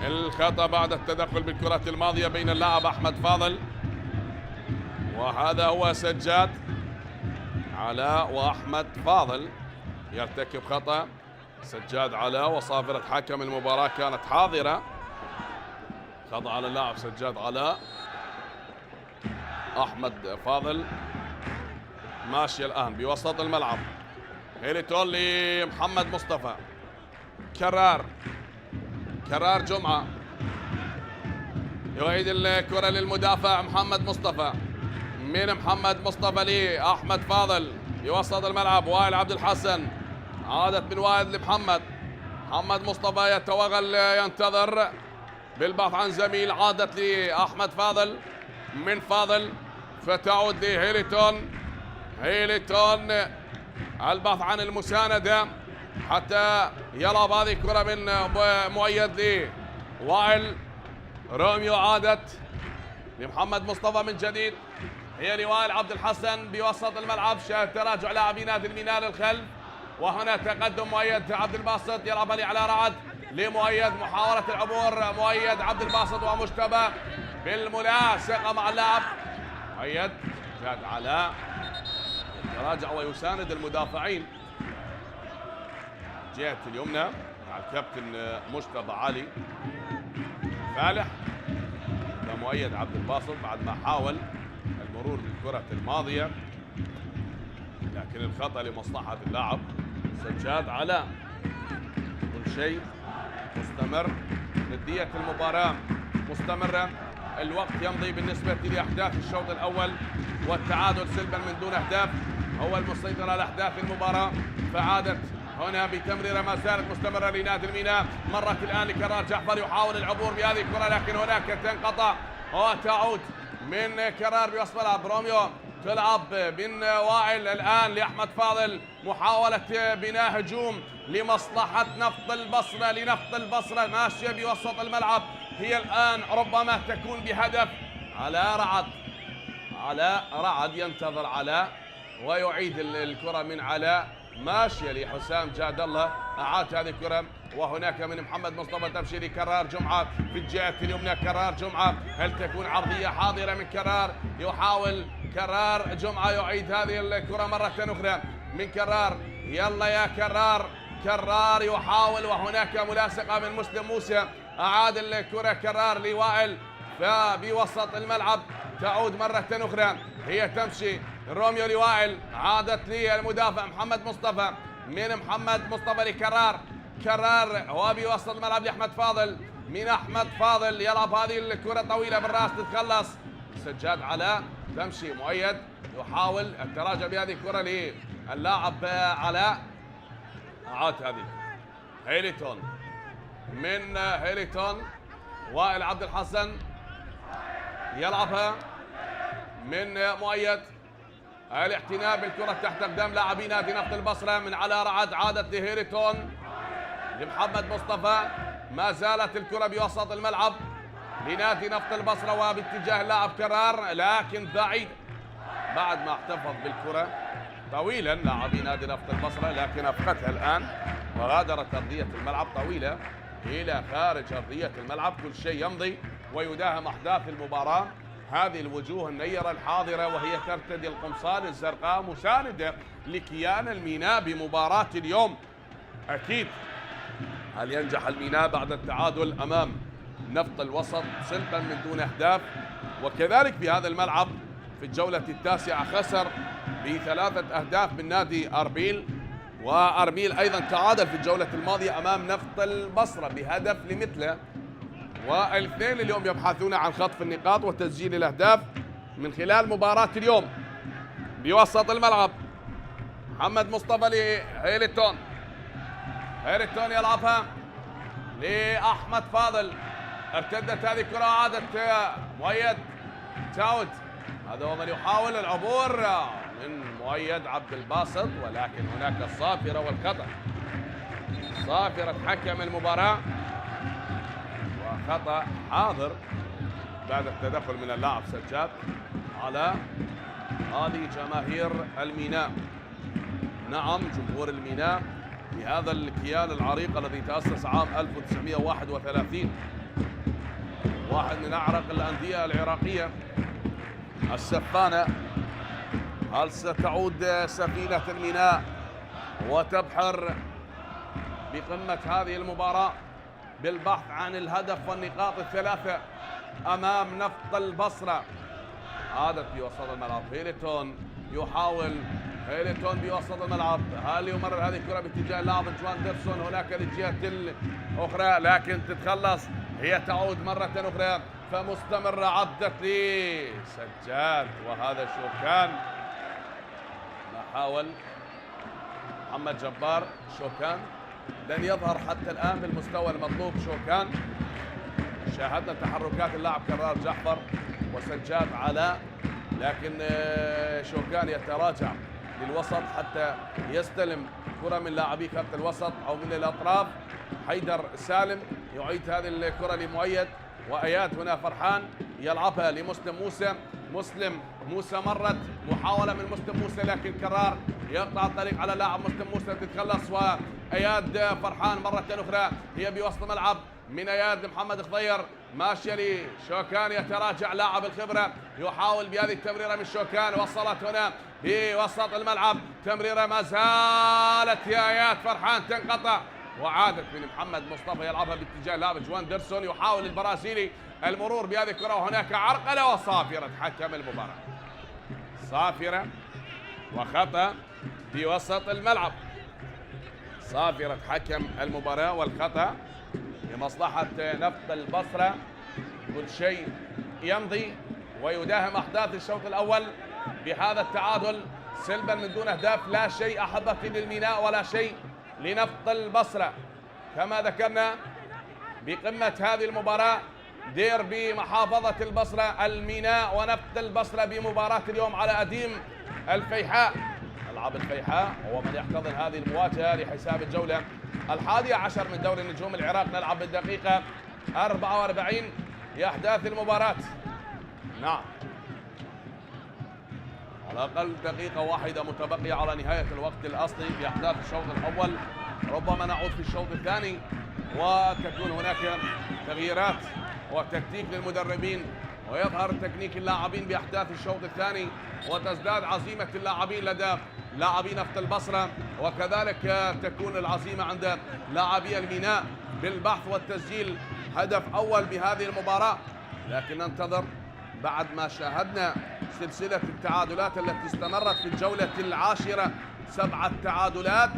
الخطأ بعد التدخل بالكرة الماضية بين اللاعب أحمد فاضل، وهذا هو سجاد علاء وأحمد فاضل يرتكب خطأ. سجاد علاء وصافرة حكم المباراة كانت حاضرة، خطأ على اللاعب سجاد علاء. أحمد فاضل ماشي الآن بوسط الملعب، هيلتون لمحمد مصطفى، كرار جمعة يعيد الكرة للمدافع محمد مصطفى، من محمد مصطفى لأحمد فاضل بوسط الملعب. وائل عبد الحسن، عادت من وائل لمحمد. محمد مصطفى يتوغل ينتظر بالبحث عن زميل، عادت لأحمد فاضل، من فاضل فتعود لهيلتون. هيلتون البحث عن المساندة حتى يلعب هذه الكرة من مؤيد لوائل. روميو عادت لمحمد مصطفى من جديد، هي لوائل عبد الحسن بوسط الملعب. شاهد تراجع لاعبي نادي الميناء للخلف، وهنا تقدم مؤيد عبد الباسط، يلعب لي على رعد لمؤيد، محاولة العبور مؤيد عبد الباسط ومجتبى بالملاصقة مع اللاعب مؤيد. زاد علاء يتراجع ويساند المدافعين جهة اليمنى مع الكابتن مجتبى علي فالح. مؤيد عبد الباسط بعد ما حاول المرور بالكرة الماضية لكن الخطأ لمصلحة اللاعب سجاد علاء. كل شيء مستمر، ندية المباراة مستمرة، الوقت يمضي بالنسبة لأحداث الشوط الأول، والتعادل سلبا من دون أهداف هو المسيطر على أحداث المباراة. فعادت هنا بتمريرة ما زالت مستمرة لنادي الميناء، مرت الآن لكرار جعفر يحاول العبور بهذه الكرة لكن هناك تنقطع وتعود من كرار بوسط ملعب. روميو تلعب من وائل الآن لأحمد فاضل، محاولة بناء هجوم لمصلحة نفط البصرة، لنفط البصرة ماشية بوسط الملعب، هي الآن ربما تكون بهدف. على رعد ينتظر علاء ويعيد الكرة من علاء، ماشية لحسام جاد الله، أعاد هذه الكرة وهناك من محمد مصطفى تمشي لكرار جمعة في الجهة اليمنى. كرار جمعة، هل تكون عرضية حاضرة من كرار؟ يحاول كرار جمعة يعيد هذه الكرة مرة أخرى من كرار، يلا يا كرار يحاول وهناك ملاصقة من مسلم موسى، أعاد الكرة كرار لوائل فبوسط الملعب، تعود مرة أخرى، هي تمشي روميو لوائل، عادت للمدافع محمد مصطفى، من محمد مصطفى لكرار، هو بوسط الملعب لأحمد فاضل، من أحمد فاضل يلعب هذه الكرة طويلة بالراس تتخلص. سجاد علاء تمشي، مؤيد يحاول التراجع بهذه الكرة للاعب علاء، أعاد هذه هيلتون، من هيلتون وائل عبد الحسن يلعبها من مؤيد، الاعتناء بالكرة تحت اقدام لاعبي نادي نفط البصرة من على رعد، عادت لهيلتون لمحمد مصطفى، ما زالت الكرة بوسط الملعب لنادي نفط البصرة وباتجاه اللاعب كرار لكن بعيد، بعد ما احتفظ بالكرة طويلا لاعبي نادي نفط البصرة، لكن أفقدها الآن وغادرت أرضية الملعب طويلة إلى خارج أرضية الملعب. كل شيء يمضي ويداهم أحداث المباراة. هذه الوجوه النيرة الحاضرة وهي ترتدي القمصان الزرقاء مساندة لكيان الميناء بمباراة اليوم. أكيد هل ينجح الميناء بعد التعادل أمام نفط الوسط سلبا من دون أهداف؟ وكذلك في هذا الملعب في الجولة التاسعة خسر ب3 أهداف من نادي أربيل، وأربيل أيضا تعادل في الجولة الماضية أمام نفط البصرة بهدف لمثله، والاثنين اليوم يبحثون عن خطف النقاط وتسجيل الأهداف من خلال مباراة اليوم. بوسط الملعب محمد مصطفى لهيلتون، هيلتون يلعبها لأحمد فاضل، ارتدت هذه الكرة عادت مؤيد تاود، هذا هو من يحاول العبور من مؤيد عبد الباسط، ولكن هناك الصافرة والخطأ. صافرة حكم المباراة وخطأ حاضر بعد التدخل من اللاعب سجاد على هذه جماهير الميناء. نعم جمهور الميناء بهذا الكيان العريق الذي تأسس عام 1931، واحد من أعرق الأندية العراقية السفانة. هل ستعود سفينة الميناء وتبحر بقمة هذه المباراة بالبحث عن الهدف والنقاط الثلاثة أمام نفط البصرة؟ عادت في وسط الملعب هيلتون، يحاول هيلتون بوسط الملعب، هل يمرر هذه الكرة باتجاه اللاعب جوان ديرسون هناك للجهة الأخرى، لكن تتخلص، هي تعود مرة أخرى فمستمرة، عدت لسجاد وهذا شوكان. حاول محمد جبار، شوكان لن يظهر حتى الآن بالمستوى المطلوب. شوكان شاهدنا تحركات اللاعب كرار جعفر وسجاد علاء، لكن شوكان يتراجع للوسط حتى يستلم كرة من لاعبي خط الوسط أو من الأطراف. حيدر سالم يعيد هذه الكرة لمؤيد، وأياد هنا فرحان يلعبها لمسلم موسى. مسلم موسى مرت محاولة من مسلم موسى، لكن كرار يقطع الطريق على لاعب مسلم موسى تتخلص، وأياد فرحان مرة أخرى هي بوسط الملعب من أياد محمد خضير ماشية لشوكان، يتراجع لاعب الخبرة يحاول بهذه التمريرة من شوكان، وصلت هنا بوسط الملعب تمريرة ما زالت يا اياد فرحان تنقطع، وعادت من محمد مصطفى يلعبها باتجاه لاعب جوان ديرسون، يحاول البرازيلي المرور بهذه الكرة وهناك عرقلة وصافرة حكم المباراة. صافرة وخطأ في وسط الملعب، صافرة حكم المباراة والخطأ لمصلحة نفط البصرة. كل شيء يمضي ويداهم أحداث الشوط الأول بهذا التعادل سلبا من دون أهداف، لا شيء أحبتي للميناء ولا شيء لنفط البصرة. كما ذكرنا بقمة هذه المباراة ديربي محافظة البصرة، الميناء ونفط البصرة بمباراة اليوم على أديم الفيحاء. ملعب الفيحاء هو من يحتضن هذه المواجهة لحساب الجولة 11 من دوري نجوم العراق. نلعب بالدقيقة 44 لأحداث المباراة. نعم على الأقل دقيقة واحدة متبقية على نهاية الوقت الأصلي لأحداث الشوط الأول. ربما نعود في الشوط الثاني وتكون هناك تغييرات وتكتيك للمدربين ويظهر تكنيك اللاعبين بأحداث الشوط الثاني، وتزداد عزيمة اللاعبين لدى لاعبي نفط البصرة، وكذلك تكون العزيمة عند لاعبي الميناء بالبحث والتسجيل هدف أول بهذه المباراة. لكن ننتظر بعد ما شاهدنا سلسلة التعادلات التي استمرت في الجولة العاشرة، 7 تعادلات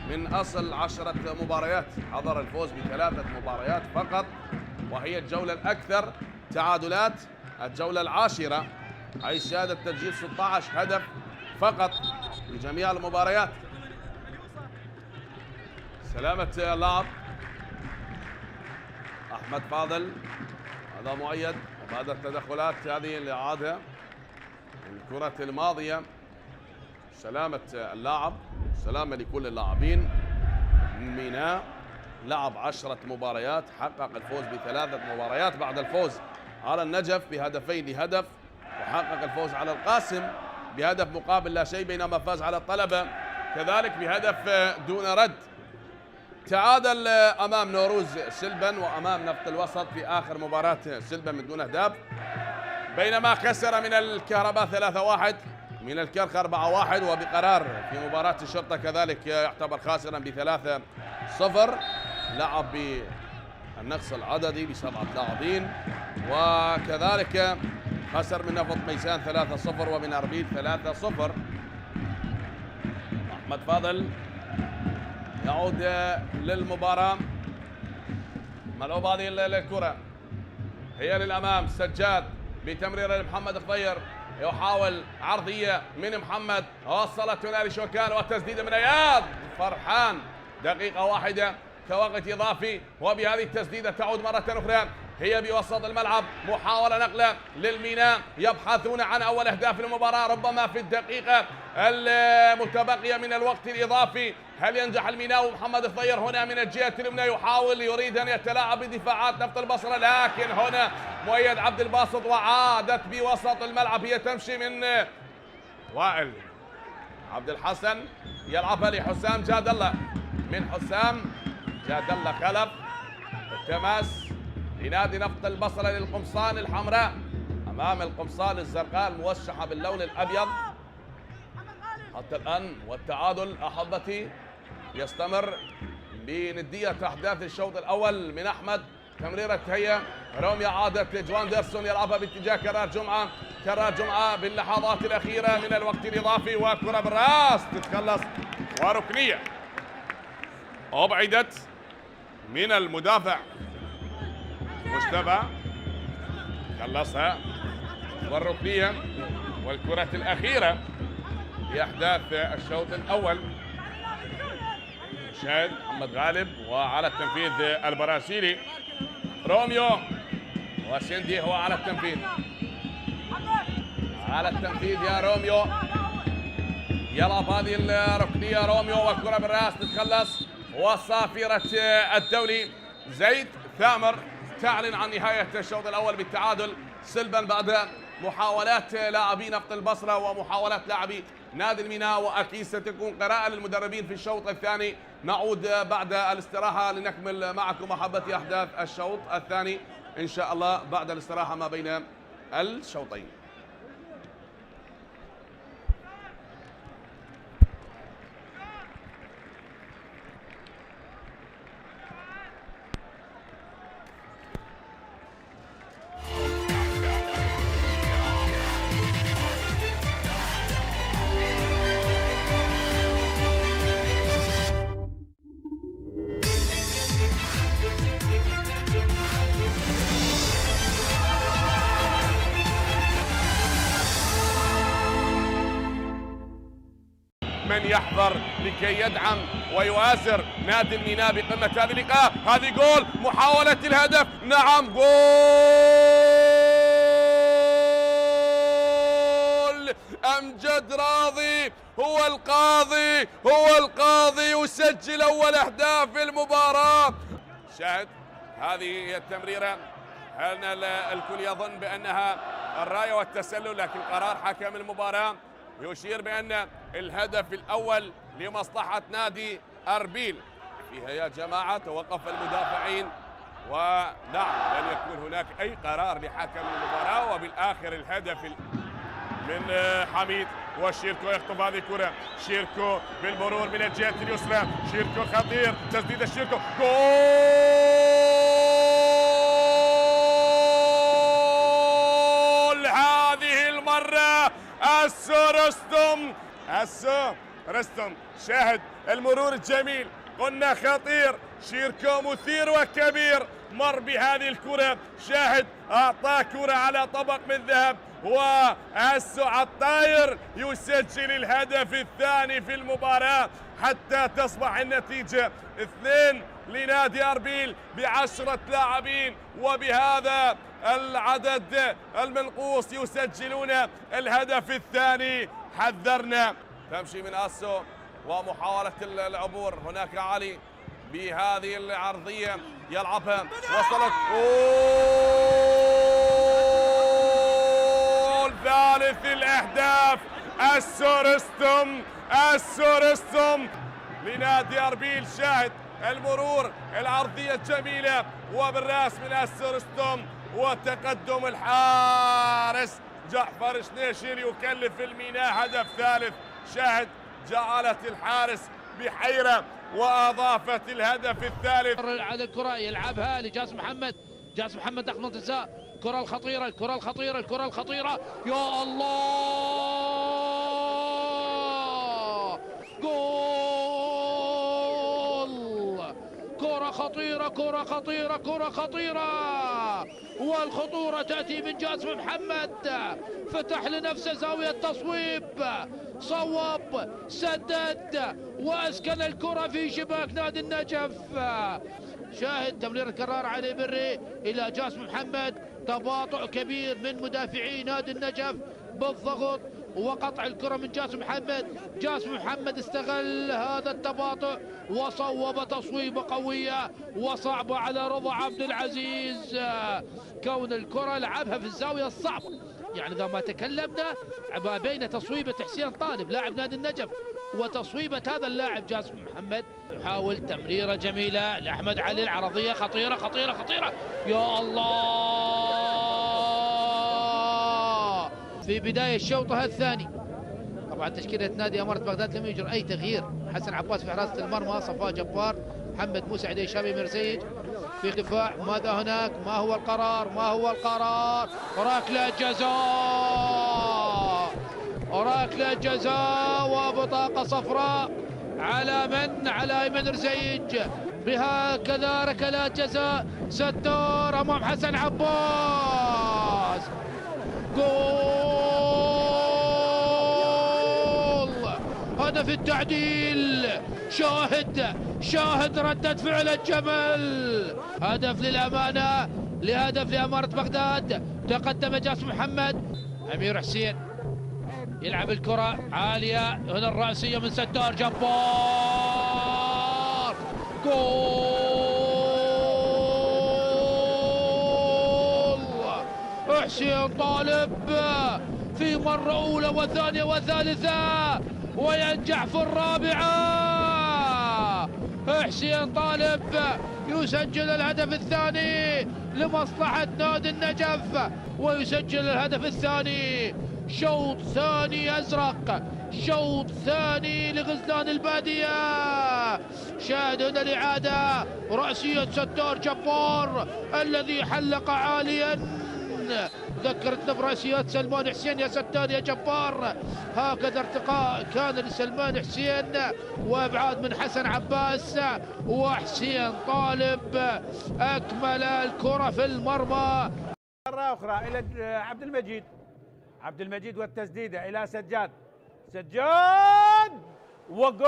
من أصل 10 مباريات، حضر الفوز ب3 مباريات فقط، وهي الجولة الأكثر تعادلات الجولة العاشرة، حيث شهدت تسجيل 16 هدف فقط في جميع المباريات. سلامة اللاعب أحمد فاضل، هذا مؤيد، وبعد التدخلات هذه اللي عادها الكرة الماضية. سلامة اللاعب، سلامة لكل اللاعبين. ميناء لعب 10 مباريات، حقق الفوز ب3 مباريات بعد الفوز على النجف ب2 لهدف، وحقق الفوز على القاسم بهدف مقابل لا شيء، بينما فاز على الطلبة كذلك بهدف دون رد. تعادل أمام نوروز سلبا وأمام نفط الوسط في آخر مباراة سلبا من دون أهداف، بينما خسر من الكهرباء 3-1، من الكرخ 4-1، وبقرار في مباراة الشرطة كذلك يعتبر خاسرا ب3-0. لعب بالنقص العددي ب7 لاعبين، وكذلك خسر من نفط ميسان 3-0 ومن أربيل 3-0. أحمد فاضل يعود للمباراة. ملعوب هذه الكرة هي للأمام، سجاد بتمريرة لمحمد خضير، يحاول عرضية من محمد، وصلت هنا لشوكان وتسديدة من اياد فرحان. دقيقة واحدة كوقت إضافي، وبهذه التسديدة تعود مرة أخرى هي بوسط الملعب، محاولة نقلة للميناء، يبحثون عن أول أهداف المباراة ربما في الدقيقة المتبقية من الوقت الإضافي. هل ينجح الميناء ومحمد الضير هنا من الجهة اليمنى يحاول يريد أن يتلاعب بدفاعات نفط البصرة، لكن هنا مؤيد عبد الباسط وعادت بوسط الملعب، هي تمشي من وائل عبد الحسن، يلعبها لحسام جاد الله، من حسام جاد الله خلف التماس لنادي نفط البصرة للقمصان الحمراء أمام القمصان الزرقاء الموشحة باللون الأبيض حتى الآن. والتعادل أحبتي يستمر بندية أحداث الشوط الأول من أحمد. تمريرة هي روميا، عادت جوان ديرسون يلعبها باتجاه كرار جمعة، كرار جمعة باللحظات الأخيرة من الوقت الإضافي، وكرة بالراس تتخلص وركنية أبعدت من المدافع مجتبى، خلصها والركنية والكرة الأخيرة بأحداث الشوط الأول. شاهد محمد غالب وعلى التنفيذ البرازيلي روميو، وسندي هو على التنفيذ، على التنفيذ يا روميو، يلعب هذه الركنية روميو والكرة بالراس تتخلص، وصافرة الدولي زيد ثامر تعلن عن نهاية الشوط الأول بالتعادل سلبا بعد محاولات لاعبي نفط البصرة ومحاولات لاعبي نادي الميناء، وأكيد ستكون قراءة للمدربين في الشوط الثاني. نعود بعد الاستراحة لنكمل معكم أحبتي أحداث الشوط الثاني إن شاء الله بعد الاستراحة ما بين الشوطين. من يحضر لكي يدعم ويؤازر نادي الميناء بقمة هذه اللقاء. هذه جول، محاولة الهدف، نعم جول. أمجد راضي هو القاضي، هو القاضي يسجل أول أهداف المباراة. شاهد هذه هي التمريرة، هل الكل يظن بأنها الراية والتسلل، لكن قرار حكم المباراة يشير بأن الهدف الأول لمصلحة نادي أربيل. فيها يا جماعة توقف المدافعين، ونعم لن يكون هناك أي قرار لحكم المباراة، وبالآخر الهدف من حميد، وشيركو يخطف هذه الكرة، شيركو بالمرور من الجهة اليسرى، شيركو خطير، تسديد الشيركو، جول هذه المرة. رستم شاهد المرور الجميل، قلنا خطير، شيركو مثير وكبير، مر بهذه الكرة، شاهد أعطاه كرة على طبق من ذهب، وأسو عطاير يسجل الهدف الثاني في المباراة حتى تصبح النتيجة 2 لنادي أربيل ب10 لاعبين، وبهذا العدد المنقوص يسجلون الهدف الثاني. حذرنا، تمشي من أسو ومحاولة العبور، هناك علي بهذه العرضية يلعبها، وصلت جول ثالث الأهداف السورستم، السورستم لنادي أربيل. شاهد المرور، العرضية الجميلة وبالراس من السورستم، وتقدم الحارس جعفر شنيشير يكلف الميناء هدف ثالث. شاهد جعلت الحارس بحيرة وأضافت الهدف الثالث. على الكرة يلعبها لجاسم محمد، جاسم محمد داخل منطقة الجزاء، الكرة الخطيرة، الكرة الخطيرة، الكرة الخطيرة، يا الله، جول! كرة خطيرة، كرة خطيرة، كرة خطيرة، والخطورة تأتي من جاسم محمد، فتح لنفسه زاوية تصويب، صوب، سدد، وأسكن الكرة في شباك نادي النجف. شاهد تمرير الكرار علي بري إلى جاسم محمد، تباطؤ كبير من مدافعي نادي النجف بالضغط وقطع الكرة من جاسم محمد. جاسم محمد استغل هذا التباطؤ وصوب تصويبة قوية وصعبة على رضا عبد العزيز، كون الكرة لعبها في الزاوية الصعبة. يعني إذا ما تكلمنا ما بين تصويبة حسين طالب لاعب نادي النجف وتصويبة هذا اللاعب جاسم محمد. يحاول تمريرة جميلة لأحمد علي، العرضية خطيرة خطيرة خطيرة، يا الله، في بداية شوطها الثاني. طبعا تشكيلة نادي أمارة بغداد لم يجر أي تغيير، حسن عباس في حراسة المرمى، صفاء جبار، محمد موسى، عدي شابي، مرزيج في الدفاع. ماذا هناك؟ ما هو القرار؟ ما هو القرار؟ ركلة جزاء، ركلة جزاء وبطاقة صفراء على من؟ على أيمن رزيج. بهكذا ركلات جزاء ستار أمام حسن عباس. جول! هدف التعديل. شاهد ردة فعل الجمل. هدف للأمانة، لهدف لأمارة بغداد. تقدم جاسم محمد. أمير حسين يلعب الكرة عالية، هنا الرأسية من ستار جبار. جول! حسين طالب في مرة أولى وثانية وثالثة وينجح في الرابعة. حسين طالب يسجل الهدف الثاني لمصلحة نادي النجف، ويسجل الهدف الثاني. شوط ثاني أزرق، شوط ثاني لغزلان البادية. شاهد هنا الإعادة، رأسية ستار جبار الذي حلق عاليا، ذكرتنا برأسيات سلمان حسين يا ستار يا جبار. هكذا ارتقاء كان لسلمان حسين وابعاد من حسن عباس، وحسين طالب أكمل الكرة في المرمى. مرة أخرى إلى عبد المجيد والتسديدة إلى سجاد وجول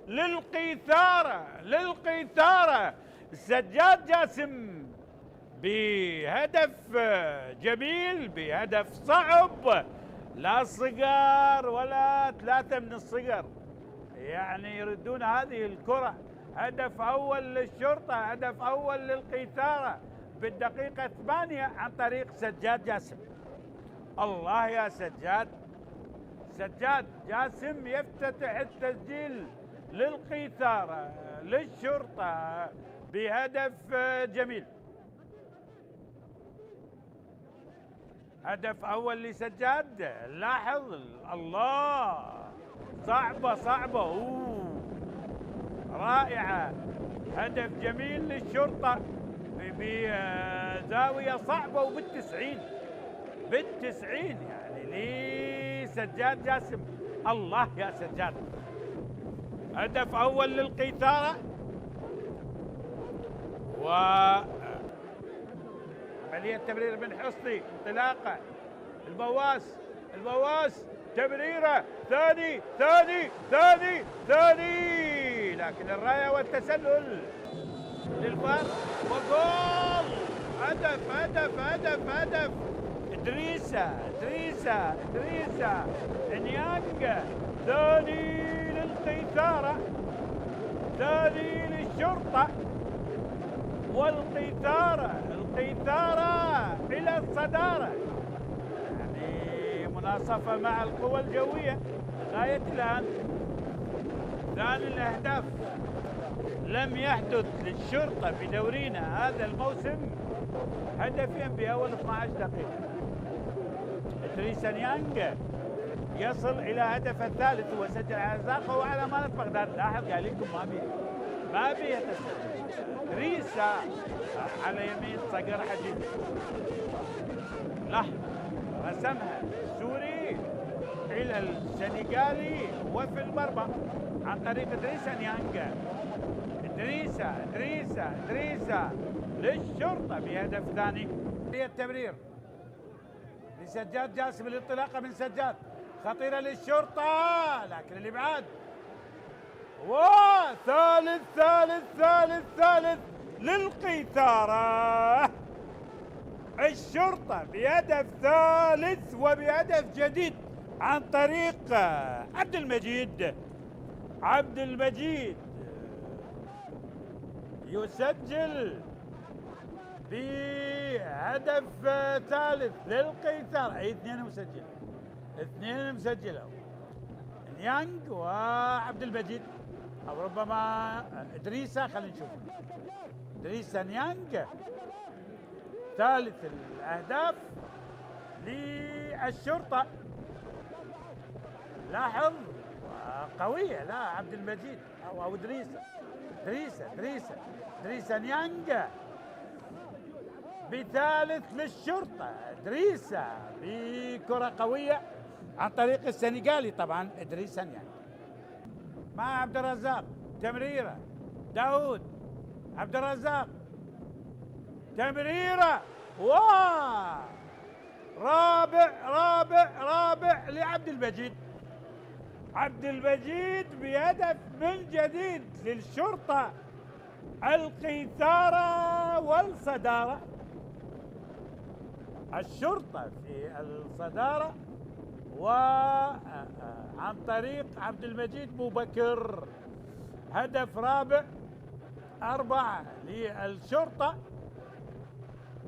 للقيثارة سجاد جاسم بهدف جميل، بهدف صعب، لا صغر ولا ثلاثة من الصغر، يعني يردون هذه الكرة. هدف أول للشرطة، هدف أول للقيثارة بالدقيقة 8 عن طريق سجاد جاسم. الله يا سجاد جاسم يفتتح التسجيل للقيثارة للشرطة بهدف جميل. هدف أول لسجاد، لاحظ الله، صعبة رائعة. هدف جميل للشرطة بزاوية صعبة بالتسعين يعني لسجاد جاسم. الله يا سجاد. هدف أول للقيثارة، وعملية تمرير بن حصني، انطلاقة البواس تمريرة ثاني، لكن الراية والتسلل للفار وجول. هدف إدريسة انيانج، ثاني للقيثارة، ثاني للشرطة، والقيثارة إلى الصدارة مناصفة مع القوى الجوية لغاية الآن. ثاني الأهداف لم يحدث للشرطة بدورينا هذا الموسم هدفين بأول 12 دقيقة. إدريس نيانج يصل إلى هدف الثالث وسجل على زاقه وعلى أمانة بغداد. لاحظ قال لكم ما بي يتسجل. إدريس على يمين صقر حديد، لاحظ رسمها السوري إلى السنغالي وفي المرمى عن طريق إدريس نيانج. إدريس للشرطة بهدف ثاني. التمرير لسجاد جاسم، الانطلاقة من سجاد خطيرة للشرطة لكن الإبعاد. ثالث للقيثارة. الشرطة بهدف ثالث وبهدف جديد عن طريق عبد المجيد يسجل بهدف ثالث للقيثارة. أي اثنين مسجلة نيانج وعبد المجيد أو ربما إدريس. خلينا نشوف إدريس نيانج. ثالث الأهداف للشرطة. لاحظ قوية لا عبد المجيد أو إدريس نيانج بثالث للشرطة. إدريس بكرة قوية عن طريق السنغالي طبعا إدريس نيانج مع عبد الرزاق. تمريرة داود عبد الرزاق، تمريرة رابع لعبد المجيد. عبد المجيد بهدف من جديد للشرطة. القيثارة والصدارة. الشرطة في الصدارة وعن طريق عبد المجيد بوبكر. هدف رابع 4 للشرطة.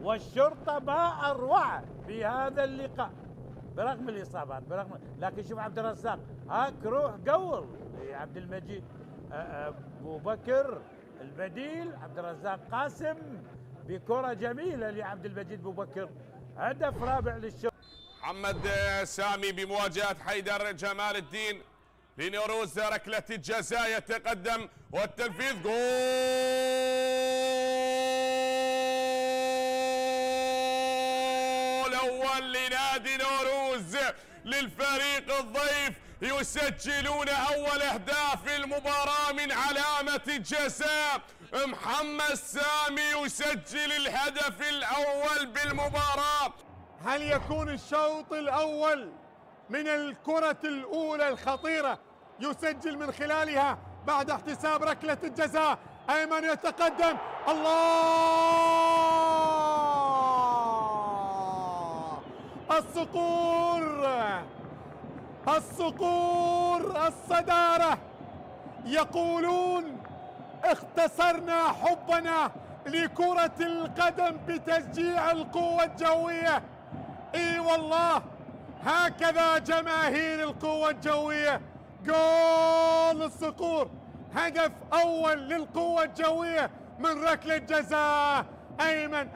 والشرطة ما أروع في هذا اللقاء برغم الإصابات لكن شوف عبد الرزاق هاك روح قول لعبد المجيد. أبو بكر البديل عبد الرزاق قاسم بكرة جميلة لعبد المجيد أبو بكر. هدف رابع للشرطة. محمد سامي بمواجهة حيدر جمال الدين لنوروز. ركلة الجزاء يتقدم والتنفيذ. جول أول لنادي نوروز للفريق الضيف. يسجلون أول أهداف المباراة من علامة الجزاء. محمد سامي يسجل الهدف الأول بالمباراة. هل يكون الشوط الأول من الكرة الأولى الخطيرة يسجل من خلالها بعد احتساب ركلة الجزاء؟ أيمن يتقدم. الله! الصقور الصدارة يقولون اختصرنا حبنا لكرة القدم بتشجيع القوة الجوية. اي والله هكذا جماهير القوة الجوية. جول الصقور، هدف أول للقوة الجوية من ركلة جزاء. أيمن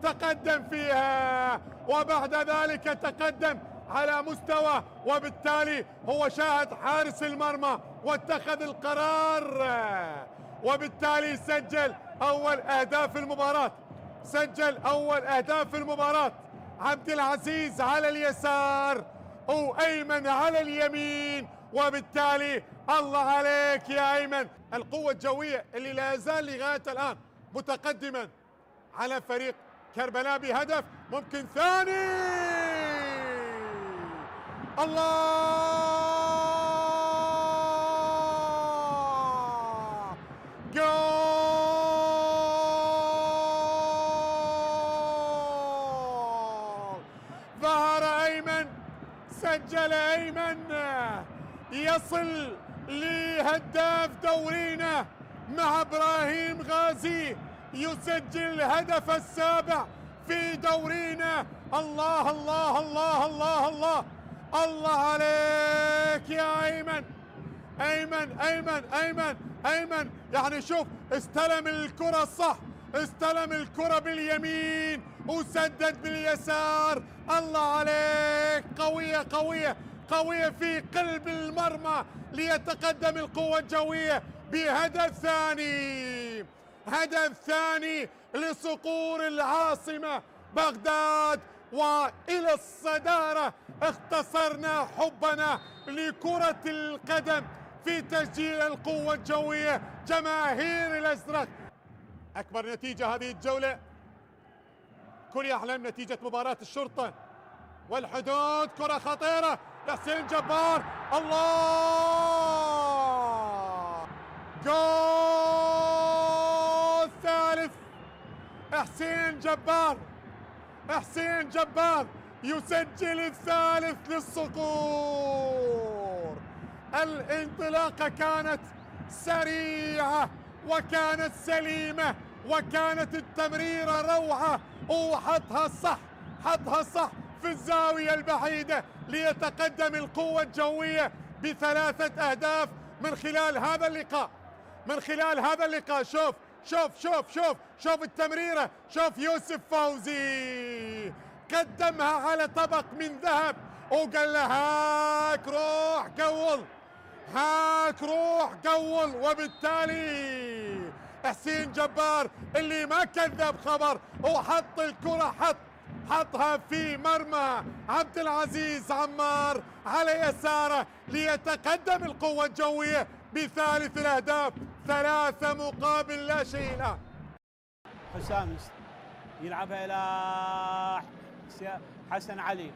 تقدم فيها وبعد ذلك تقدم على مستوى، وبالتالي هو شاهد حارس المرمى واتخذ القرار، وبالتالي سجل أول أهداف المباراة. عبد العزيز على اليسار وأيمن على اليمين، وبالتالي الله عليك يا أيمن. القوة الجوية اللي لا يزال لغاية الآن متقدما على فريق كربلاء بهدف ممكن ثاني. الله! جول! ظهر أيمن، سجل أيمن، يصل لهداف دورينا مع إبراهيم غازي، يسجل الهدف السابع في دورينا. الله الله الله الله الله الله عليك يا أيمن. أيمن أيمن أيمن أيمن، يعني شوف استلم الكرة الصح، استلم الكرة باليمين وسدد باليسار. الله عليك، قوية قوية قوية في قلب المرمى ليتقدم القوة الجوية بهدف ثاني. هدف ثاني لصقور العاصمة بغداد، وإلى الصدارة. اختصرنا حبنا لكرة القدم في تسجيل القوة الجوية جماهير الأزرق. أكبر نتيجة هذه الجولة، كل يحلم نتيجة مباراة الشرطة والحدود. كرة خطيرة لحسين جبار، الله، جول ثالث. حسين جبار، حسين جبار يسجل الثالث للصقور. الانطلاقة كانت سريعة وكانت سليمة وكانت التمريرة روعة، وحطها صح، حطها صح في الزاوية البعيدة ليتقدم القوة الجوية ب3 أهداف من خلال هذا اللقاء. من خلال هذا اللقاء شوف شوف شوف شوف شوف التمريرة، شوف يوسف فوزي قدمها على طبق من ذهب وقال له هاك روح قول، هاك روح قول. وبالتالي حسين جبار اللي ما كذب خبر وحط الكرة، حطها في مرمى عبد العزيز عمار على يساره ليتقدم القوة الجوية بثالث الأهداف. 3 مقابل لا شيء الآن. حسام يلعبها إلى حسن علي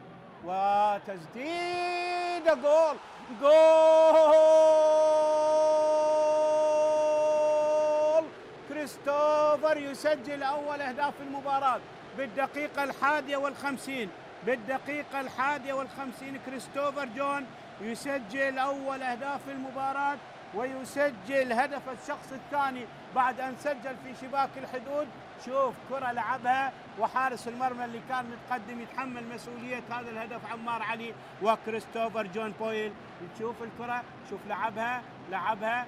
وتسديد، جول جول. كريستوفر يسجل أول أهداف المباراة بالدقيقة 51. بالدقيقة 51 كريستوفر جون يسجل أول أهداف المباراة ويسجل هدف الشخص الثاني بعد أن سجل في شباك الحدود. شوف كرة لعبها وحارس المرمى اللي كان متقدم يتحمل مسؤولية هذا الهدف عمار علي وكريستوفر جون بويل. تشوف الكرة، شوف لعبها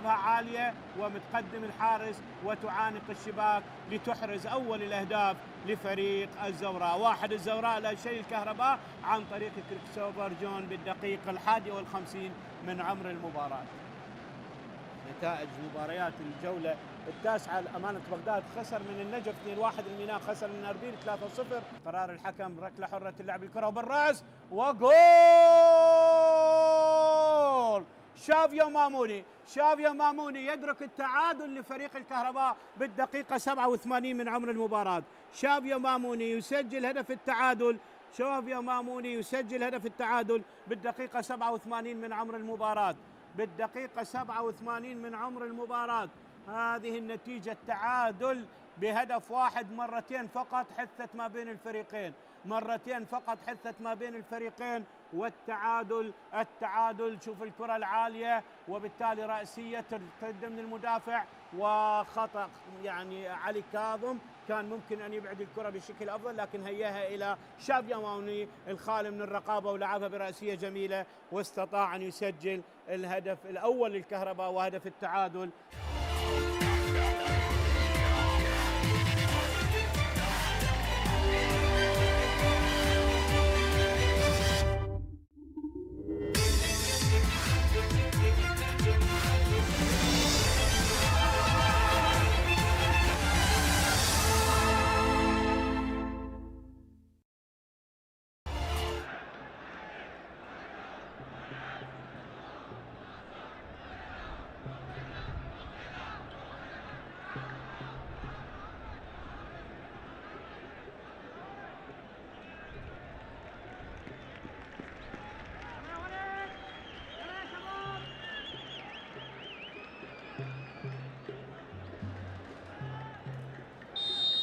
عالية ومتقدم الحارس وتعانق الشباك لتحرز أول الأهداف لفريق الزوراء. 1 الزوراء لا شيء الكهرباء عن طريق كريستوفر جون بالدقيقة 51 من عمر المباراة. نتائج مباريات الجولة التاسعة، أمانة بغداد خسر من النجف 2-1، الميناء خسر من أربيل 3-0. قرار الحكم ركلة حرة اللعب الكرة وبالرأس وجول. شافيو ماموني يدرك التعادل لفريق الكهرباء بالدقيقة 87 من عمر المباراة. شافيو ماموني يسجل هدف التعادل، شافيو ماموني يسجل هدف التعادل بالدقيقة 87 من عمر المباراة. بالدقيقة 87 من عمر المباراة هذه النتيجة، التعادل بهدف واحد، مرتين فقط حثت ما بين الفريقين، مرتين فقط حثت ما بين الفريقين. والتعادل، شوف الكرة العالية وبالتالي رأسية تقدم من المدافع وخطأ يعني علي كاظم، كان ممكن أن يبعد الكرة بشكل أفضل لكن هياها إلى شافيو ماموني الخالي من الرقابة ولعبها برأسية جميلة واستطاع أن يسجل الهدف الأول للكهرباء وهدف التعادل.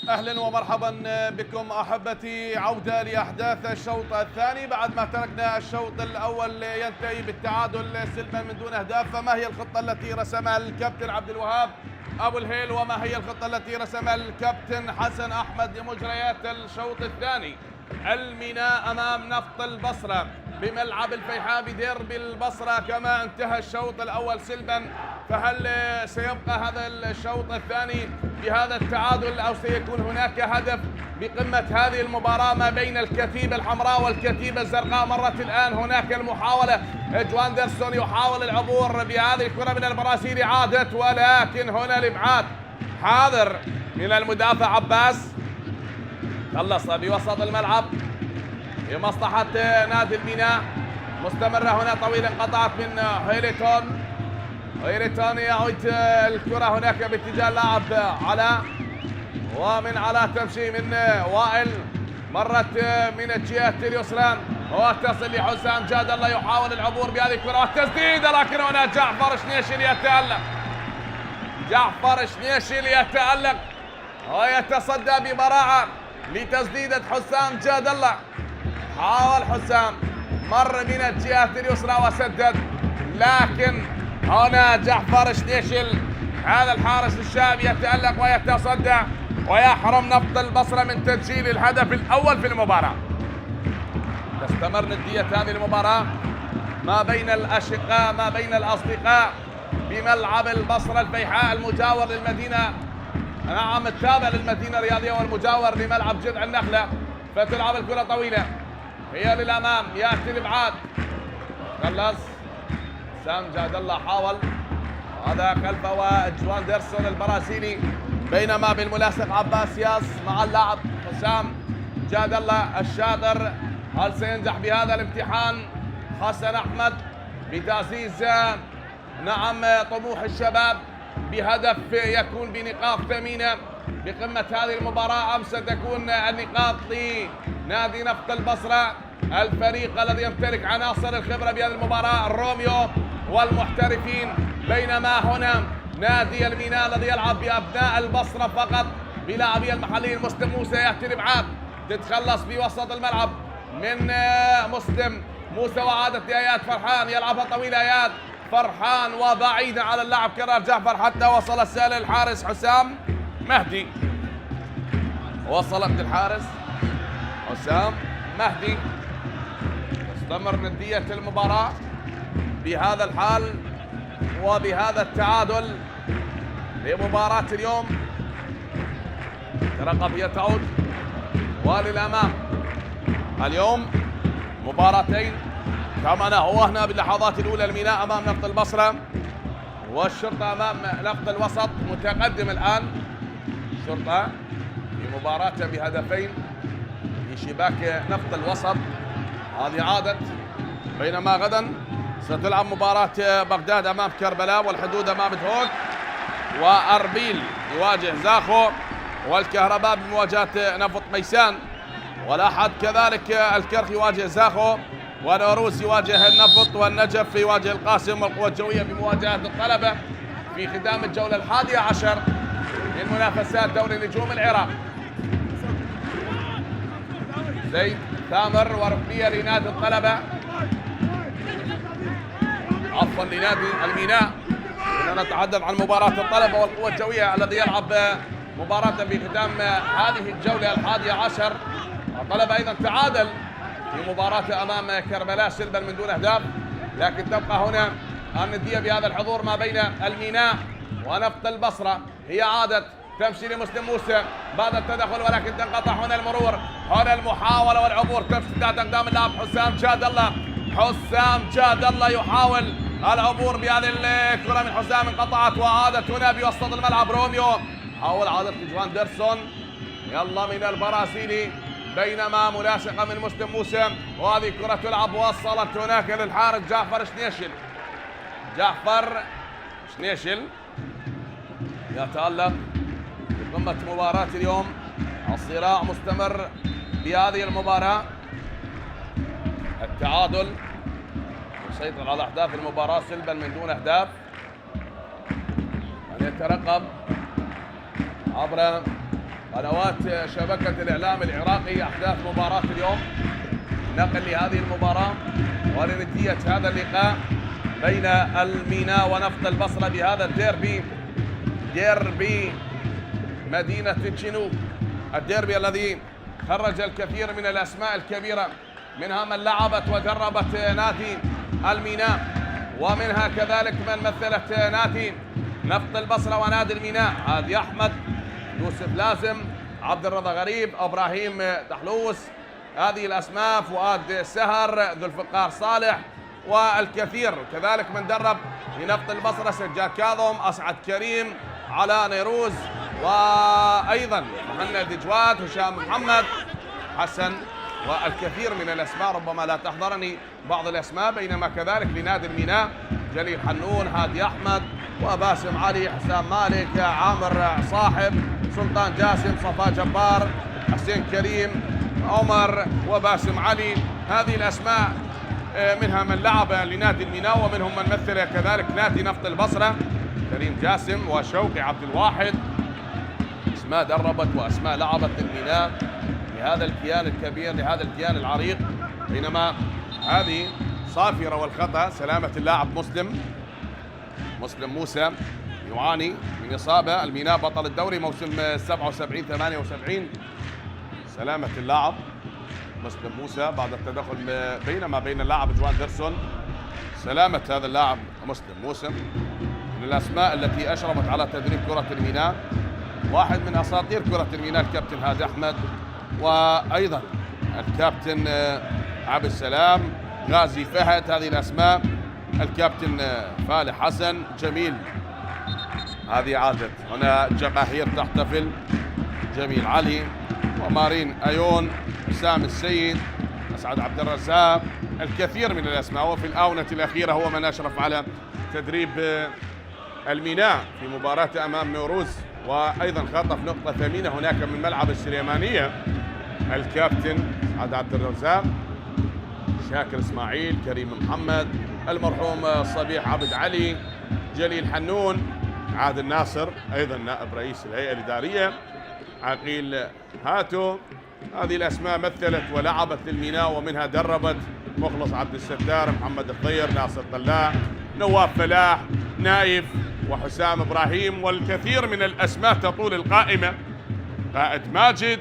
اهلا ومرحبا بكم احبتي، عوده لاحداث الشوط الثاني بعد ما تركنا الشوط الاول ينتهي بالتعادل سلما من دون اهداف. فما هي الخطه التي رسمها الكابتن عبد الوهاب ابو الهيل وما هي الخطه التي رسمها الكابتن حسن احمد لمجريات الشوط الثاني؟ الميناء أمام نفط البصرة بملعب الفيحاء بديربي البصرة. كما انتهى الشوط الأول سلبا، فهل سيبقى هذا الشوط الثاني بهذا التعادل أو سيكون هناك هدف بقمة هذه المباراة ما بين الكتيبة الحمراء والكتيبة الزرقاء؟ مرت الآن هناك المحاولة، جواندرسون يحاول العبور بهذه الكرة من البرازيلي، عادت ولكن هنا الإبعاد حاضر من المدافع عباس. خلص بوسط الملعب لمصلحة نادي الميناء، مستمرة هنا طويلة انقطعت من هيلتون يعود الكرة هناك باتجاه اللاعب علاء، ومن علاء تمشي من وائل، مرت من الجهة اليسرى وتصل لحسام جاد الله يحاول العبور بهذه الكرة والتسديد، لكن هنا جعفر شنيشل يتألق. جعفر شنيشل يتألق ويتصدى ببراعة لتسديدة حسام جاد الله. حاول حسام، مر من الجهة اليسرى وسدد، لكن هنا جعفر شنيشل هذا الحارس الشاب يتألق ويتصدى ويحرم نفط البصرة من تسجيل الهدف الأول في المباراة. تستمر ندية هذه المباراة ما بين الأشقاء، ما بين الأصدقاء بملعب البصرة الفيحاء المجاور للمدينة، نعم التابع للمدينة الرياضية والمجاور لملعب جذع النخلة. فتلعب الكرة طويلة، هي للأمام، يأتي الإبعاد، خلص حسام جاد الله حاول، هذا خلفه وجواندرسون البرازيلي، بينما بالملاصق عباس ياس مع اللاعب حسام جاد الله الشاطر. هل سينجح بهذا الامتحان حسن أحمد بتعزيز نعم طموح الشباب بهدف يكون بنقاط ثمينة بقمة هذه المباراة، أم ستكون النقاط لنادي نفط البصرة الفريق الذي يمتلك عناصر الخبرة بهذه المباراة الروميو والمحترفين؟ بينما هنا نادي الميناء الذي يلعب بأبناء البصرة فقط بلاعبيه المحليين. مسلم موسى يأتي الإبعاد، تتخلص بوسط الملعب من مسلم موسى وعادت لآيات فرحان، يلعبها طويلة آيات فرحان وبعيدة على اللاعب كرار جعفر حتى وصل السائل الحارس حسام مهدي. وصلت الحارس حسام مهدي. تستمر ندية المباراة بهذا الحال وبهذا التعادل لمباراة اليوم. رقبية تعود وللأمام. اليوم مباراتين كما نهوهنا باللحظات الأولى، الميناء أمام نفط البصرة والشرطة أمام نفط الوسط. متقدم الآن الشرطة في مباراة بهدفين في شباك نفط الوسط، هذه عادت. بينما غدا ستلعب مباراة بغداد أمام كربلاء، والحدود أمام دهوك، وأربيل يواجه زاخو، والكهرباء بمواجهة نفط ميسان، والأحد كذلك الكرخ يواجه زاخو، ونوروز يواجه النفط، والنجف يواجه القاسم، والقوة الجوية بمواجهة الطلبة في ختام الجولة 11 من منافسات دوري نجوم العراق. زيد ثامر وركنية لنادي الطلبة، عفوا لنادي الميناء. كنا نتحدث عن مباراة الطلبة والقوة الجوية الذي يلعب مباراة في ختام هذه الجولة 11. الطلبة أيضا تعادل في مباراة أمام كربلاء سلبا من دون أهداف، لكن تبقى هنا الندية بهذا الحضور ما بين الميناء ونفط البصرة. هي عادت تمشي لمسلم موسى بعد التدخل، ولكن تنقطع هنا المرور، هنا المحاولة والعبور تمشي تحت أقدام اللاعب حسام جاد الله. حسام جاد الله يحاول العبور بهذه الكرة من حسام، انقطعت وعادت هنا بوسط الملعب. روميو حاول عادت جواندرسون، يلا من البرازيلي، بينما ملاصقة من مسلم موسى، وهذه كرة تلعب وصلت هناك للحارس جعفر شنيشل. جعفر شنيشل يتألق بقمة مباراة اليوم. الصراع مستمر بهذه المباراة، التعادل يسيطر على أهداف المباراة سلبا من دون أهداف. من يترقب عبر قنوات شبكة الإعلام العراقي أحداث مباراة اليوم، نقل لهذه المباراة ولندية هذا اللقاء بين الميناء ونفط البصرة بهذا الديربي، ديربي مدينة الجنوب، الديربي الذي خرج الكثير من الأسماء الكبيرة، منها من لعبت ودربت نادي الميناء، ومنها كذلك من مثلت نادي نفط البصرة ونادي الميناء. هادي أحمد، يوسف لازم، عبد الرضا غريب، إبراهيم دحلوس، هذه الأسماء، فؤاد سهر، ذو الفقار صالح، والكثير كذلك من درب لنفط البصرة، سجاد كاظم، أسعد كريم، علاء نيروز، وأيضا مهند جواد، هشام محمد، حسن، والكثير من الأسماء ربما لا تحضرني بعض الأسماء. بينما كذلك لنادي الميناء جليل حنون، هادي أحمد، وباسم علي، حسام مالك، عامر صاحب، سلطان جاسم، صفا جبار، حسين كريم، عمر، وباسم علي. هذه الأسماء منها من لعب لنادي الميناء، ومنهم من مثل كذلك نادي نفط البصرة، كريم جاسم وشوقي عبد الواحد. أسماء دربت وأسماء لعبت الميناء لهذا الكيان الكبير، لهذا الكيان العريق. بينما هذه صافرة والخطأ، سلامة اللاعب مسلم موسى يعاني من إصابة. الميناء بطل الدوري موسم 77-78. سلامة اللاعب مسلم موسى بعد التدخل بين اللاعب جوان ديرسون. سلامة هذا اللاعب مسلم موسى من الأسماء التي أشرفت على تدريب كرة الميناء، واحد من أساطير كرة الميناء الكابتن هادي أحمد، وأيضا الكابتن عبد السلام، غازي فهد. هذه الأسماء، الكابتن فالح حسن، جميل، هذه عادت هنا جماهير تحتفل، جميل علي، ومارين أيون، حسام السيد، أسعد عبد الرزاق، الكثير من الأسماء. وفي الآونة الأخيرة هو من أشرف على تدريب الميناء في مباراة أمام نوروز، وأيضا خطف نقطة ثمينة هناك من ملعب السليمانية، الكابتن سعد عبد الرزاق، شاكر إسماعيل، كريم محمد، المرحوم صبيح عبد علي، جليل حنون، عادل ناصر، أيضا نائب رئيس الهيئة الإدارية، عقيل هاتو. هذه الأسماء مثلت ولعبت للميناء، ومنها دربت مخلص عبد الستار، محمد الطير، ناصر طلاع، نواف فلاح، نايف، وحسام إبراهيم، والكثير من الأسماء تطول القائمة. قائد ماجد،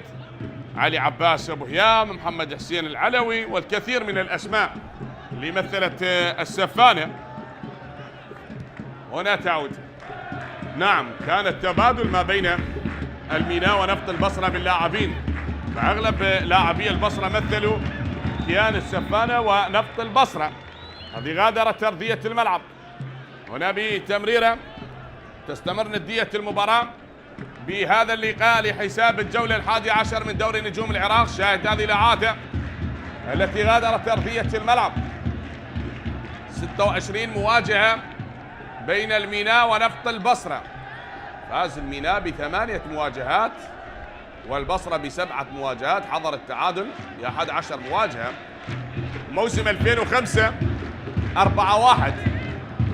علي عباس أبو هيام، محمد حسين العلوي، والكثير من الأسماء اللي مثلت السفانة. هنا تعود، نعم، كان التبادل ما بين الميناء ونفط البصرة باللاعبين، فأغلب لاعبي البصرة مثلوا كيان السفانة ونفط البصرة. هذه غادرت أرضية الملعب. هنا بتمريرة تستمر ندية المباراة بهذا اللقاء لحساب الجولة 11 من دوري نجوم العراق. شاهد هذه الإعادة التي غادرت أرضية الملعب. 26 مواجهة بين الميناء ونفط البصرة. فاز الميناء ب8 مواجهات والبصرة ب7 مواجهات، حضر التعادل ب 11 مواجهة. موسم 2005 4-1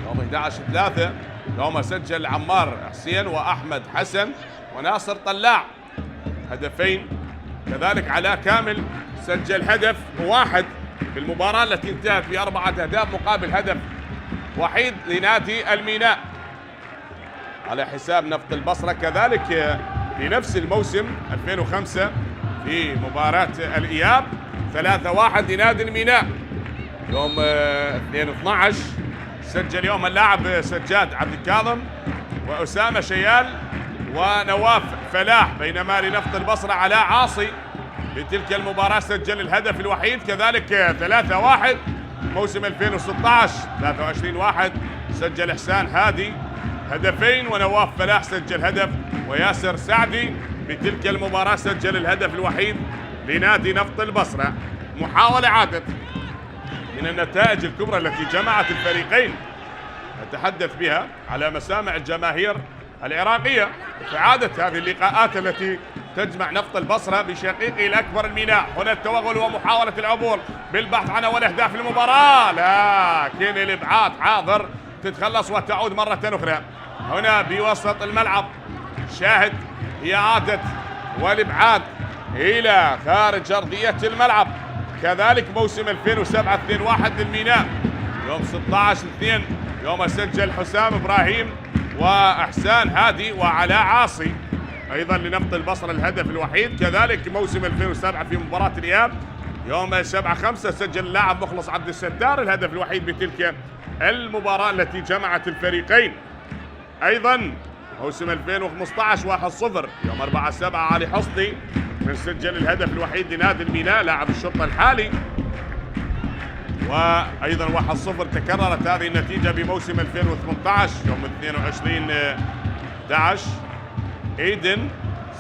يوم 11/3 يوم سجل عمار حسين وأحمد حسن وناصر طلاع هدفين. كذلك علاء كامل سجل هدف واحد في المباراة التي انتهت ب4 أهداف مقابل هدف وحيد لنادي الميناء على حساب نفط البصرة. كذلك في نفس الموسم 2005 في مباراة الإياب 3-1 لنادي الميناء. يوم 2/12 سجل يوم اللاعب سجاد عبد الكاظم وأسامة شيال ونواف فلاح، بينما لنفط البصرة علاء عاصي بتلك المباراة سجل الهدف الوحيد. كذلك 3-1 موسم 2016 23/1 سجل إحسان هادي هدفين ونواف فلاح سجل هدف، وياسر سعدي بتلك المباراة سجل الهدف الوحيد لنادي نفط البصرة. محاولة عادت من النتائج الكبرى التي جمعت الفريقين نتحدث بها على مسامع الجماهير العراقية في عادة هذه اللقاءات التي تجمع نفط البصرة بشقيقه الأكبر الميناء. هنا التوغل ومحاولة العبور بالبحث عن أول أهداف المباراة، لكن الإبعاد حاضر، تتخلص وتعود مرة أخرى. هنا بوسط الملعب شاهد هي عادت والإبعاد إلى خارج أرضية الملعب. كذلك موسم 2007 2-1 للميناء يوم 16/2 يوم سجل حسام إبراهيم وإحسان هادي وعلاء عاصي ايضا لنفط البصره الهدف الوحيد. كذلك موسم 2007 في مباراه الاياب يوم 7/5 سجل اللاعب مخلص عبد الستار الهدف الوحيد بتلك المباراه التي جمعت الفريقين. ايضا موسم 2015 1-0 يوم 4/7 علي حصني من سجل الهدف الوحيد لنادي الميناء لاعب الشرطه الحالي. وايضا 1-0 تكررت هذه النتيجه بموسم 2018 يوم 22/11 ايدن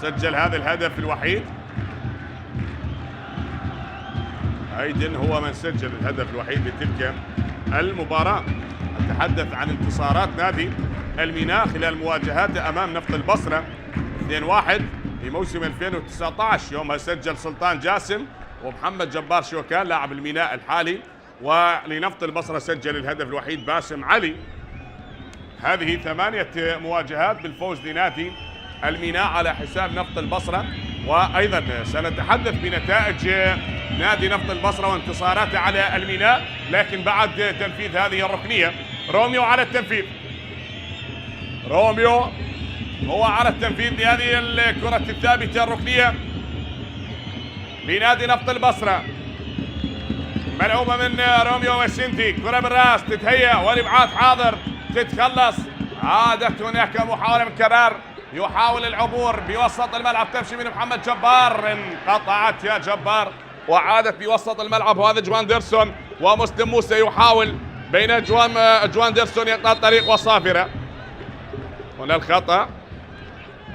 سجل هذا الهدف الوحيد. ايدن هو من سجل الهدف الوحيد لتلك المباراه. نتحدث عن انتصارات نادي الميناء خلال مواجهاته امام نفط البصره 2-1 في موسم 2019 يومها سجل سلطان جاسم ومحمد جبار شوكان لاعب الميناء الحالي، ولنفط البصره سجل الهدف الوحيد باسم علي. هذه 8 مواجهات بالفوز لنادي الميناء على حساب نفط البصره. وايضا سنتحدث بنتائج نادي نفط البصره وانتصاراته على الميناء، لكن بعد تنفيذ هذه الركنيه. روميو على التنفيذ، روميو هو على التنفيذ لهذه الكرة الثابتة الركنية لنادي نفط البصرة، ملعوبة من روميو وسنتي. كرة بالراس تتهيأ والابعاد حاضر تتخلص. عادت هناك محاولة من كرار يحاول العبور بوسط الملعب، تمشي من محمد جبار، انقطعت يا جبار وعادت بوسط الملعب. وهذا جوان ديرسون ومسلم موسى يحاول بين جوان ديرسون يقطع الطريق وصافرة. هنا الخطأ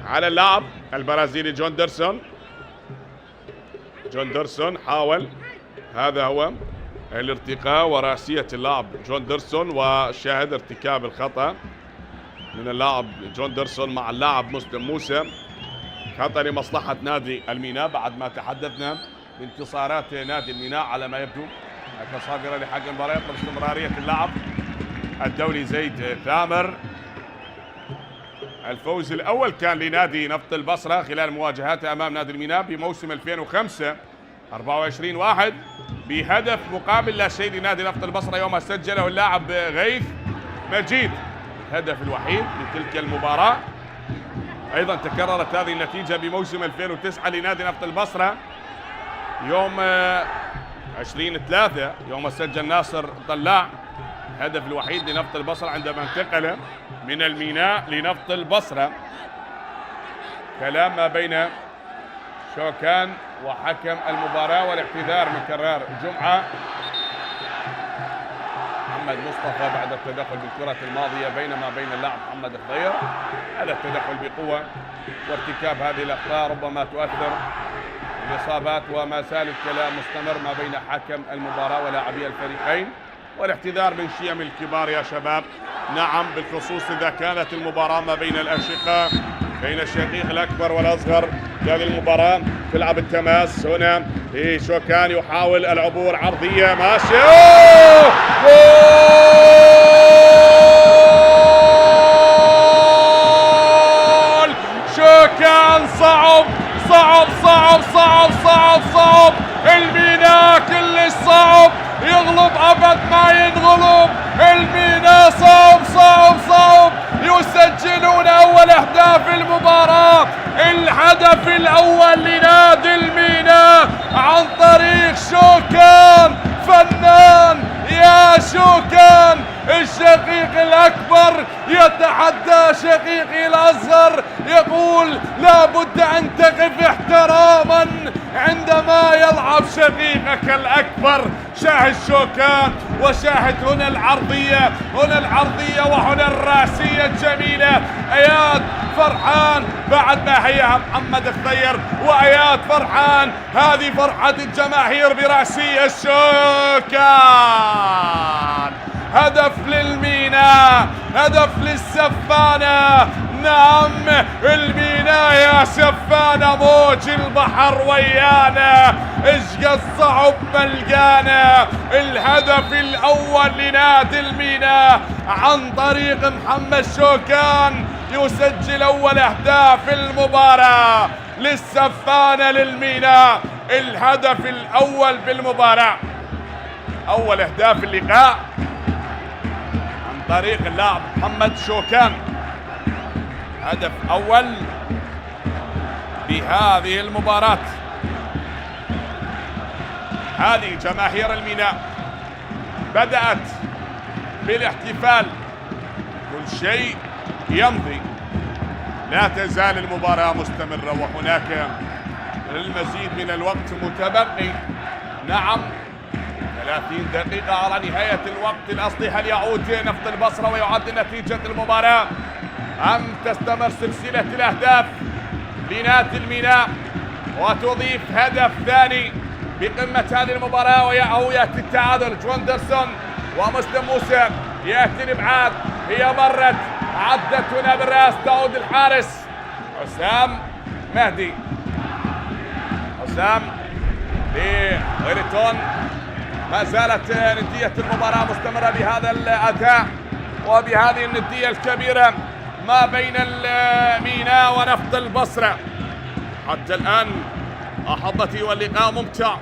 على اللاعب البرازيلي جون ديرسون. جون ديرسون حاول، هذا هو الارتقاء وراسية اللاعب جون ديرسون، وشاهد ارتكاب الخطأ من اللاعب جون ديرسون مع اللاعب مسلم موسى. خطأ لمصلحة نادي الميناء بعد ما تحدثنا بانتصارات نادي الميناء على ما يبدو. صافرة لحق المباراة يطلب استمرارية اللاعب الدولي زيد ثامر. الفوز الأول كان لنادي نفط البصرة خلال مواجهاته أمام نادي الميناء بموسم 2005 24-1 بهدف مقابل لا شيء لنادي نفط البصرة يومها سجله اللاعب غيث مجيد الهدف الوحيد لتلك المباراة. أيضا تكررت هذه النتيجة بموسم 2009 لنادي نفط البصرة يوم 20/3 يوم سجل ناصر طلاع الهدف الوحيد لنفط البصرة عندما انتقل من الميناء لنفط البصرة. كلام ما بين شوكان وحكم المباراة والاعتذار من كرار جمعة. محمد مصطفى بعد التدخل بالكرة الماضية بينما بين اللاعب محمد الخضير. هذا التدخل بقوة وارتكاب هذه الأخطاء ربما تؤثر الإصابات، وما زال الكلام مستمر ما بين حكم المباراة ولاعبي الفريقين والاعتذار من شيم الكبار يا شباب. نعم، بالخصوص إذا كانت المباراة ما بين الأشقاء، بين الشقيق الأكبر والأصغر. هذه المباراة تلعب التماس. هنا شوكان يحاول العبور عرضية ماشي، جول شوكان. صعب صعب صعب صعب صعب صعب، الميناء كلش صعب، يغلب أبد ما ينغلب. الميناء صعب صعب صعب، يسجلون أول أهداف المباراة. الهدف الأول لنادي الميناء عن طريق شوكان. فنان يا شوكان، الشقيق الأكبر يتحدى شقيقي الأصغر، يقول لا بد أن تقف احتراما عندما يلعب شقيقك الأكبر. شاهد شوكان وشاهد هنا العرضية، هنا العرضية وهنا الراسية الجميلة. اياد فرحان بعد ما هيها محمد الخضير، واياد فرحان. هذه فرحة الجماهير براسية شوكان. هدف للميناء، هدف للسفانة. نعم الميناء يا سفانة، موج البحر ويانا، ايش قد صعب ملقانا. الهدف الأول لنادي الميناء عن طريق محمد شوكان، يسجل أول أهداف المباراة للسفانة للميناء. الهدف الأول بالمباراة، أول أهداف اللقاء عن طريق اللاعب محمد شوكان. هدف أول بهذه المباراة. هذه جماهير الميناء بدأت بالاحتفال، كل شيء يمضي، لا تزال المباراة مستمرة وهناك المزيد من الوقت متبقي. نعم 30 دقيقة على نهاية الوقت الأصلي. هل يعود نفط البصرة ويعدل نتيجة المباراة أم تستمر سلسلة الأهداف لنادي الميناء وتضيف هدف ثاني بقمة هذه المباراة أو يأتي التعادل؟ جوندرسون ومسلم موسى يأتي الإبعاد، هي مرت عدت هنا بالرأس، تعود الحارس حسام مهدي. حسام لغيرتون. ما زالت ندية المباراة مستمرة بهذا الأداء وبهذه الندية الكبيرة ما بين الميناء ونفط البصرة حتى الآن. أحبتي واللقاء ممتع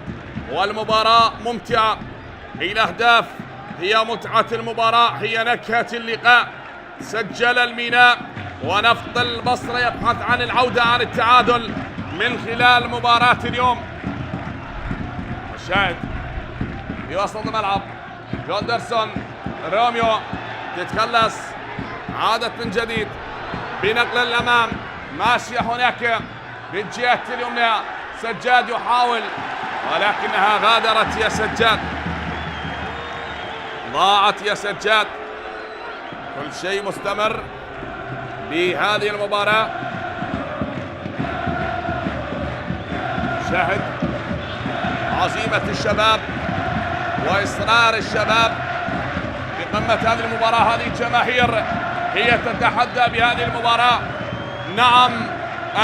والمباراة ممتعة، هي الأهداف، هي متعة المباراة، هي نكهة اللقاء. سجل الميناء ونفط البصرة يبحث عن العودة عن التعادل من خلال مباراة اليوم. الشاهد في وسط الملعب جوندرسون، روميو تتخلص، عادت من جديد بنقل الأمام، ماشية هناك بالجهة اليمنى، سجاد يحاول ولكنها غادرت يا سجاد، ضاعت يا سجاد. كل شيء مستمر بهذه المباراة. شاهد عزيمة الشباب وإصرار الشباب بقمة هذه المباراة. هذه الجماهير هي تتحدى بهذه المباراة. نعم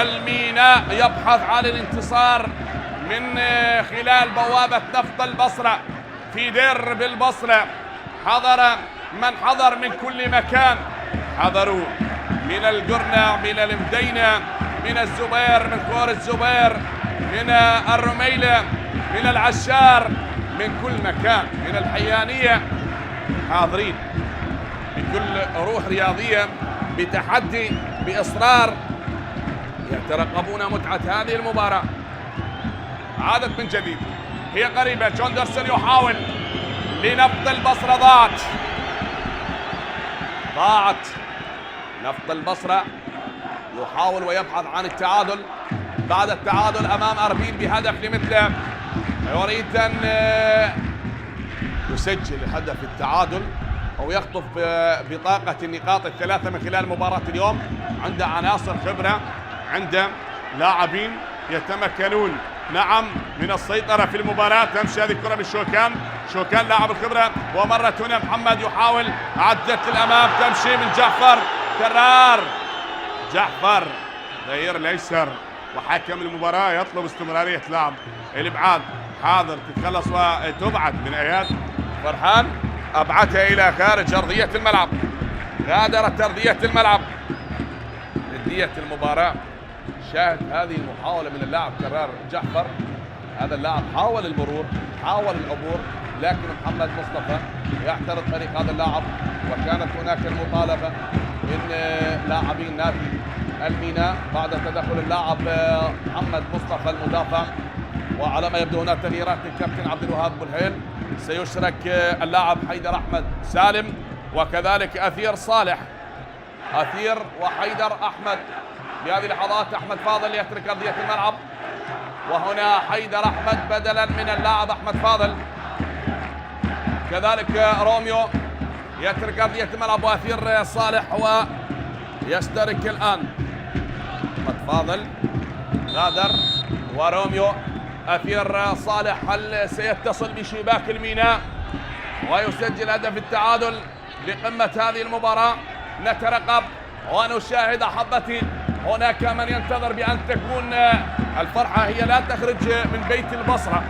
الميناء يبحث عن الانتصار من خلال بوابة نفط البصرة في درب البصرة. حضر من حضر من كل مكان، حضروا من القرنة، من المدينة، من الزبير، من كور الزبير، من الرميلة، من العشار، من كل مكان، من الحيانية، حاضرين بكل روح رياضية، بتحدي، بإصرار، يترقبون متعة هذه المباراة. عادت من جديد، هي قريبة، جوندرسون يحاول لنفط البصرة، ضاعت نفط البصرة، يحاول ويبحث عن التعادل بعد التعادل أمام أربيل بهدف لمثله، يريد أن يسجل هدف التعادل أو يخطف بطاقة النقاط الثلاثة من خلال مباراة اليوم. عنده عناصر خبرة، عنده لاعبين يتمكنون نعم من السيطرة في المباراة. تمشي هذه الكرة بالشوكان، شوكان لاعب الخبرة، ومرت هنا محمد يحاول، عدت للأمام، تمشي من جعفر، كرار جعفر غير الأيسر، وحكم المباراة يطلب استمرارية لعب الإبعاد. حاضر تتخلص وتبعد من اياد فرحان، ابعدها الى خارج ارضيه الملعب، غادرت ارضيه الملعب. نديه المباراه. شاهد هذه المحاوله من اللاعب كرار جعفر، هذا اللاعب حاول المرور، حاول العبور، لكن محمد مصطفى يعترض طريق هذا اللاعب، وكانت هناك المطالبه من لاعبين نادي الميناء بعد تدخل اللاعب محمد مصطفى المدافع. وعلى ما يبدو هناك تغييرات للكابتن عبد الوهاب بولهيل، سيشرك اللاعب حيدر احمد سالم وكذلك اثير صالح، اثير وحيدر احمد. بهذه اللحظات احمد فاضل يترك ارضيه الملعب، وهنا حيدر احمد بدلا من اللاعب احمد فاضل، كذلك روميو يترك ارضيه الملعب، واثير صالح ويشترك الان. احمد فاضل غادر وروميو، أثير صالح هل سيتصل بشباك الميناء ويسجل هدف التعادل لقمة هذه المباراة؟ نترقب ونشاهد أحبتي. هناك من ينتظر بأن تكون الفرحة هي لا تخرج من بيت البصرة،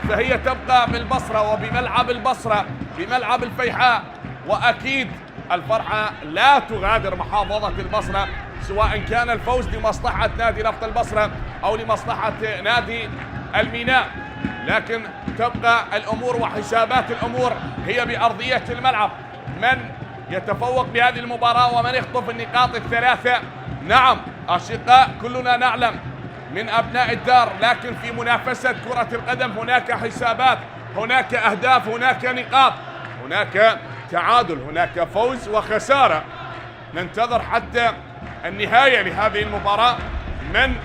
فهي تبقى بالبصرة وبملعب البصرة بملعب الفيحاء، وأكيد الفرحة لا تغادر محافظة البصرة، سواء كان الفوز لمصلحة نادي نفط البصرة أو لمصلحة نادي الميناء، لكن تبقى الأمور وحسابات الأمور هي بأرضية الملعب. من يتفوق بهذه المباراة ومن يخطف النقاط الثلاثة؟ نعم أشقاء، كلنا نعلم من أبناء الدار، لكن في منافسة كرة القدم هناك حسابات، هناك أهداف، هناك نقاط، هناك تعادل، هناك فوز وخسارة. ننتظر حتى النهاية لهذه المباراة، من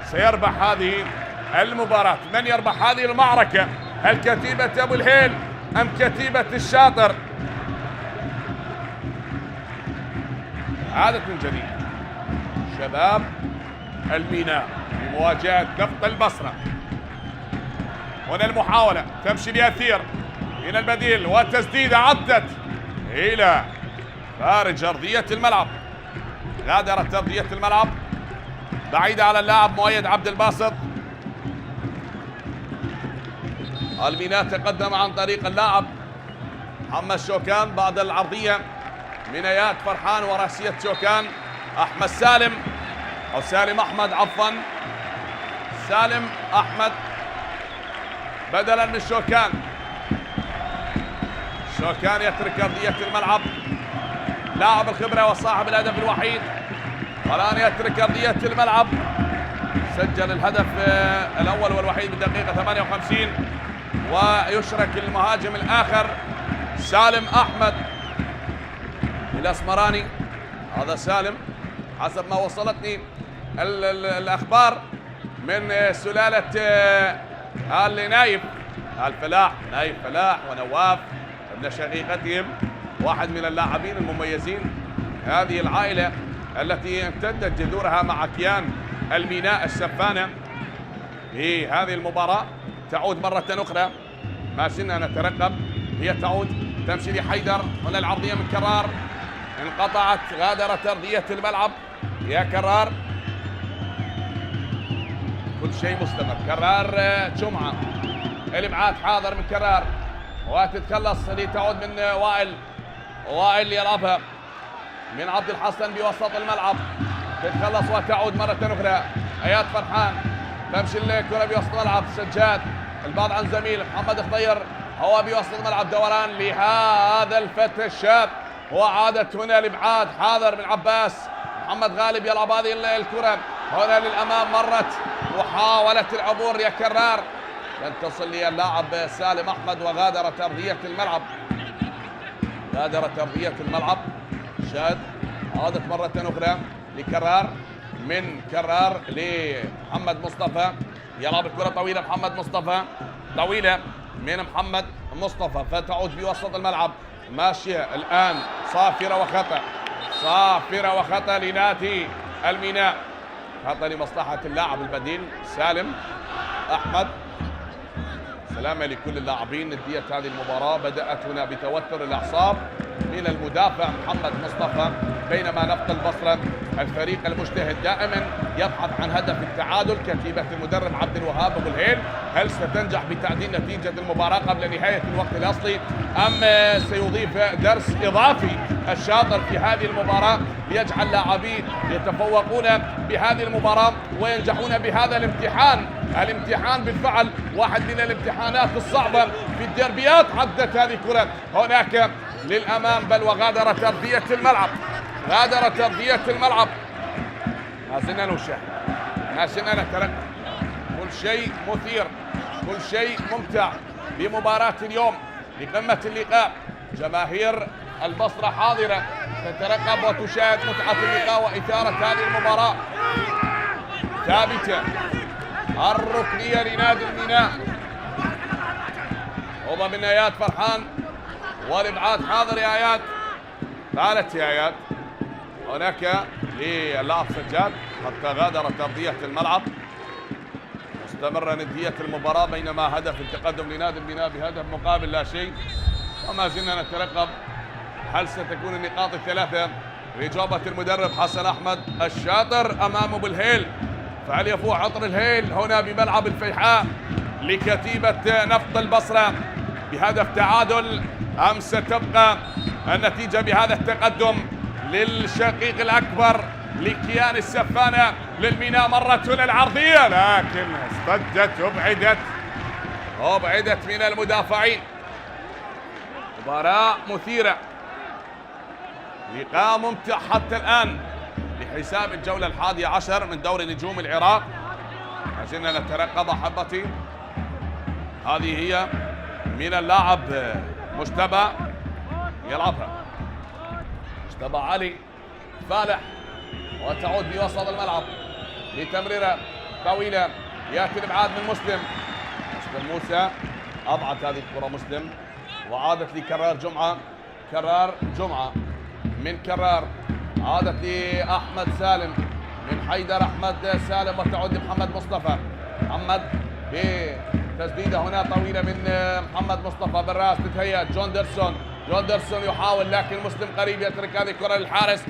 سيربح هذه المباراة، من يربح هذه المعركة، هل كتيبة أبو الهيل أم كتيبة الشاطر؟ عادة من جديد شباب الميناء بمواجهة نفط البصرة. هنا المحاولة تمشي بأثير من البديل، والتسديدة عدت إلى خارج أرضية الملعب، غادرت أرضية الملعب بعيدة على اللاعب مؤيد عبد الباسط. الميناء تقدم عن طريق اللاعب محمد شوكان بعد العرضية من اياد فرحان وراسية شوكان. احمد سالم او سالم احمد عفوا، سالم احمد بدلا من شوكان. شوكان يترك ارضية الملعب، لاعب الخبرة وصاحب الهدف الوحيد، والان يترك ارضية الملعب. سجل الهدف الاول والوحيد بالدقيقة 58، ويشرك المهاجم الاخر سالم احمد الاسمراني. هذا سالم حسب ما وصلتني الاخبار من سلالة آل نايف، آل فلاح، نايف فلاح ونواف ابن شقيقتهم، واحد من اللاعبين المميزين هذه العائلة التي امتدت جذورها مع كيان الميناء السفانة. في هذه المباراة تعود مرة أخرى، ما زلنا نترقب، هي تعود تمشي لحيدر. هنا العرضية من كرار انقطعت، غادرت أرضية الملعب. يا كرار كل شيء مستمر. كرار جمعة، الابعاد حاضر من كرار، وتتخلص لتعود من وائل يلعبها من عبد الحسن بوسط الملعب، تتخلص وتعود مرة أخرى. اياد فرحان تمشي الكرة بوسط الملعب، سجاد البعض عن زميل محمد خضير، هو بوسط الملعب، دوران لهذا الفتى الشاب، وعادت هنا الابعاد حاضر من عباس. محمد غالب يلعب هذه الكرة هنا للامام، مرت محاولة العبور يا كرار، لن تصل للاعب سالم احمد، وغادرت ارضية الملعب، غادرت ارضية الملعب. شاد عادت مرة اخرى لكرار، من كرار لمحمد مصطفى، يلعب الكرة طويلة محمد مصطفى، طويلة من محمد مصطفى، فتعود بوسط الملعب، ماشية الآن صافرة وخطأ، صافرة وخطأ لنادي الميناء، خطأ لمصلحة اللاعب البديل سالم أحمد. سلامة لكل اللاعبين. ندية هذه المباراة بدأت هنا بتوتر الأعصاب من المدافع محمد مصطفى، بينما نفط البصرة الفريق المجتهد دائما يبحث عن هدف التعادل. كتيبة المدرب عبد الوهاب أبو الهيل، هل ستنجح بتعديل نتيجة المباراة قبل نهاية الوقت الأصلي، أم سيضيف درس إضافي الشاطر في هذه المباراة ليجعل لاعبين يتفوقون بهذه المباراة وينجحون بهذا الامتحان؟ الامتحان بالفعل واحد من الامتحانات الصعبة في الديربيات. عدت هذه الكرة هناك للأمام، بل وغادرت أرضية الملعب، غادرت أرضية الملعب. ما زلنا نشاهد، ما زلنا نترقب، كل شيء مثير، كل شيء ممتع بمباراة اليوم لقمة اللقاء. جماهير البصرة حاضرة تترقب وتشاهد متعة اللقاء وإثارة هذه المباراة. ثابتة الركنية لنادي الميناء، هو من اياد فرحان، والابعاد حاضر يا اياد، قالت يا اياد هناك للاعب سجاد حتى غادرت ارضية الملعب. مستمرة ندية المباراة، بينما هدف التقدم لنادي الميناء بهدف مقابل لا شيء، وما زلنا نترقب هل ستكون النقاط الثلاثة بإجابة المدرب حسن أحمد الشاطر أمام أبو الهيل. فهل يفوح عطر الهيل هنا بملعب الفيحاء لكتيبة نفط البصرة بهدف تعادل، أم ستبقى النتيجة بهذا التقدم للشقيق الأكبر لكيان السفانة للميناء؟ مرت هنا العرضية لكن اصطدت، أبعدت من المدافعين. مباراة مثيرة، لقاء ممتع حتى الآن بحساب الجولة 11 من دوري نجوم العراق. ما زلنا نترقب أحبتي. هذه هي من اللاعب مجتبى يلعبها مجتبى علي فالح، وتعود بوسط الملعب لتمريرة طويلة، يأتي الإبعاد من مسلم موسى، أبعد هذه الكرة مسلم، وعادت لكرار جمعة، كرار جمعة من كرار، عادت لأحمد سالم من حيدر أحمد سالم، وتعود لمحمد مصطفى. محمد بتسديدة هنا طويلة من محمد مصطفى بالراس، تتهيأ جون ديرسون يحاول، لكن مسلم قريب يترك هذه الكرة للحارس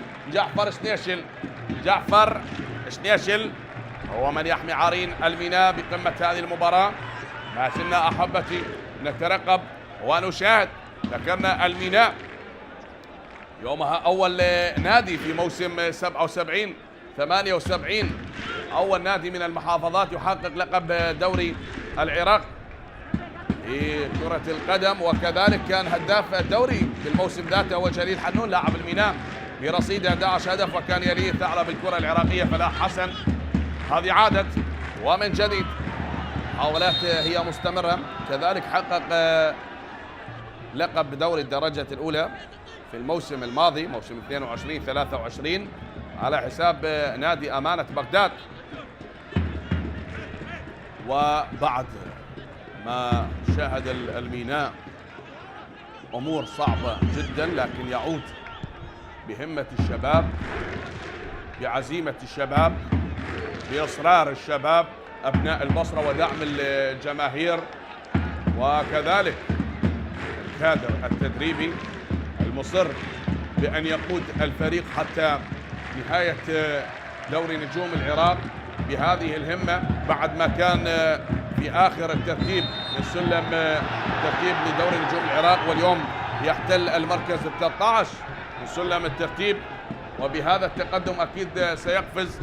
جعفر شنيشل هو من يحمي عارين الميناء بقمة هذه المباراة. ما زلنا أحبتي نترقب ونشاهد. ذكرنا الميناء يومها أول نادي في موسم 77-78، أول نادي من المحافظات يحقق لقب دوري العراق في كرة القدم، وكذلك كان هداف الدوري في الموسم ذاته هو جليل حنون لاعب الميناء برصيد 11 هدف، وكان يليه ثعلب الكرة العراقية فلاح حسن. هذه عادت ومن جديد، محاولات هي مستمرة. كذلك حقق لقب دوري الدرجة الأولى في الموسم الماضي موسم 22-23 على حساب نادي أمانة بغداد. وبعد ما شاهد الميناء أمور صعبة جدا، لكن يعود بهمة الشباب، بعزيمة الشباب، بإصرار الشباب أبناء البصرة ودعم الجماهير، وكذلك الكادر التدريبي المصر بأن يقود الفريق حتى نهاية دوري نجوم العراق بهذه الهمة، بعد ما كان في آخر الترتيب من سلم ترتيب لدوري نجوم العراق، واليوم يحتل المركز 13 من سلم الترتيب، وبهذا التقدم أكيد سيقفز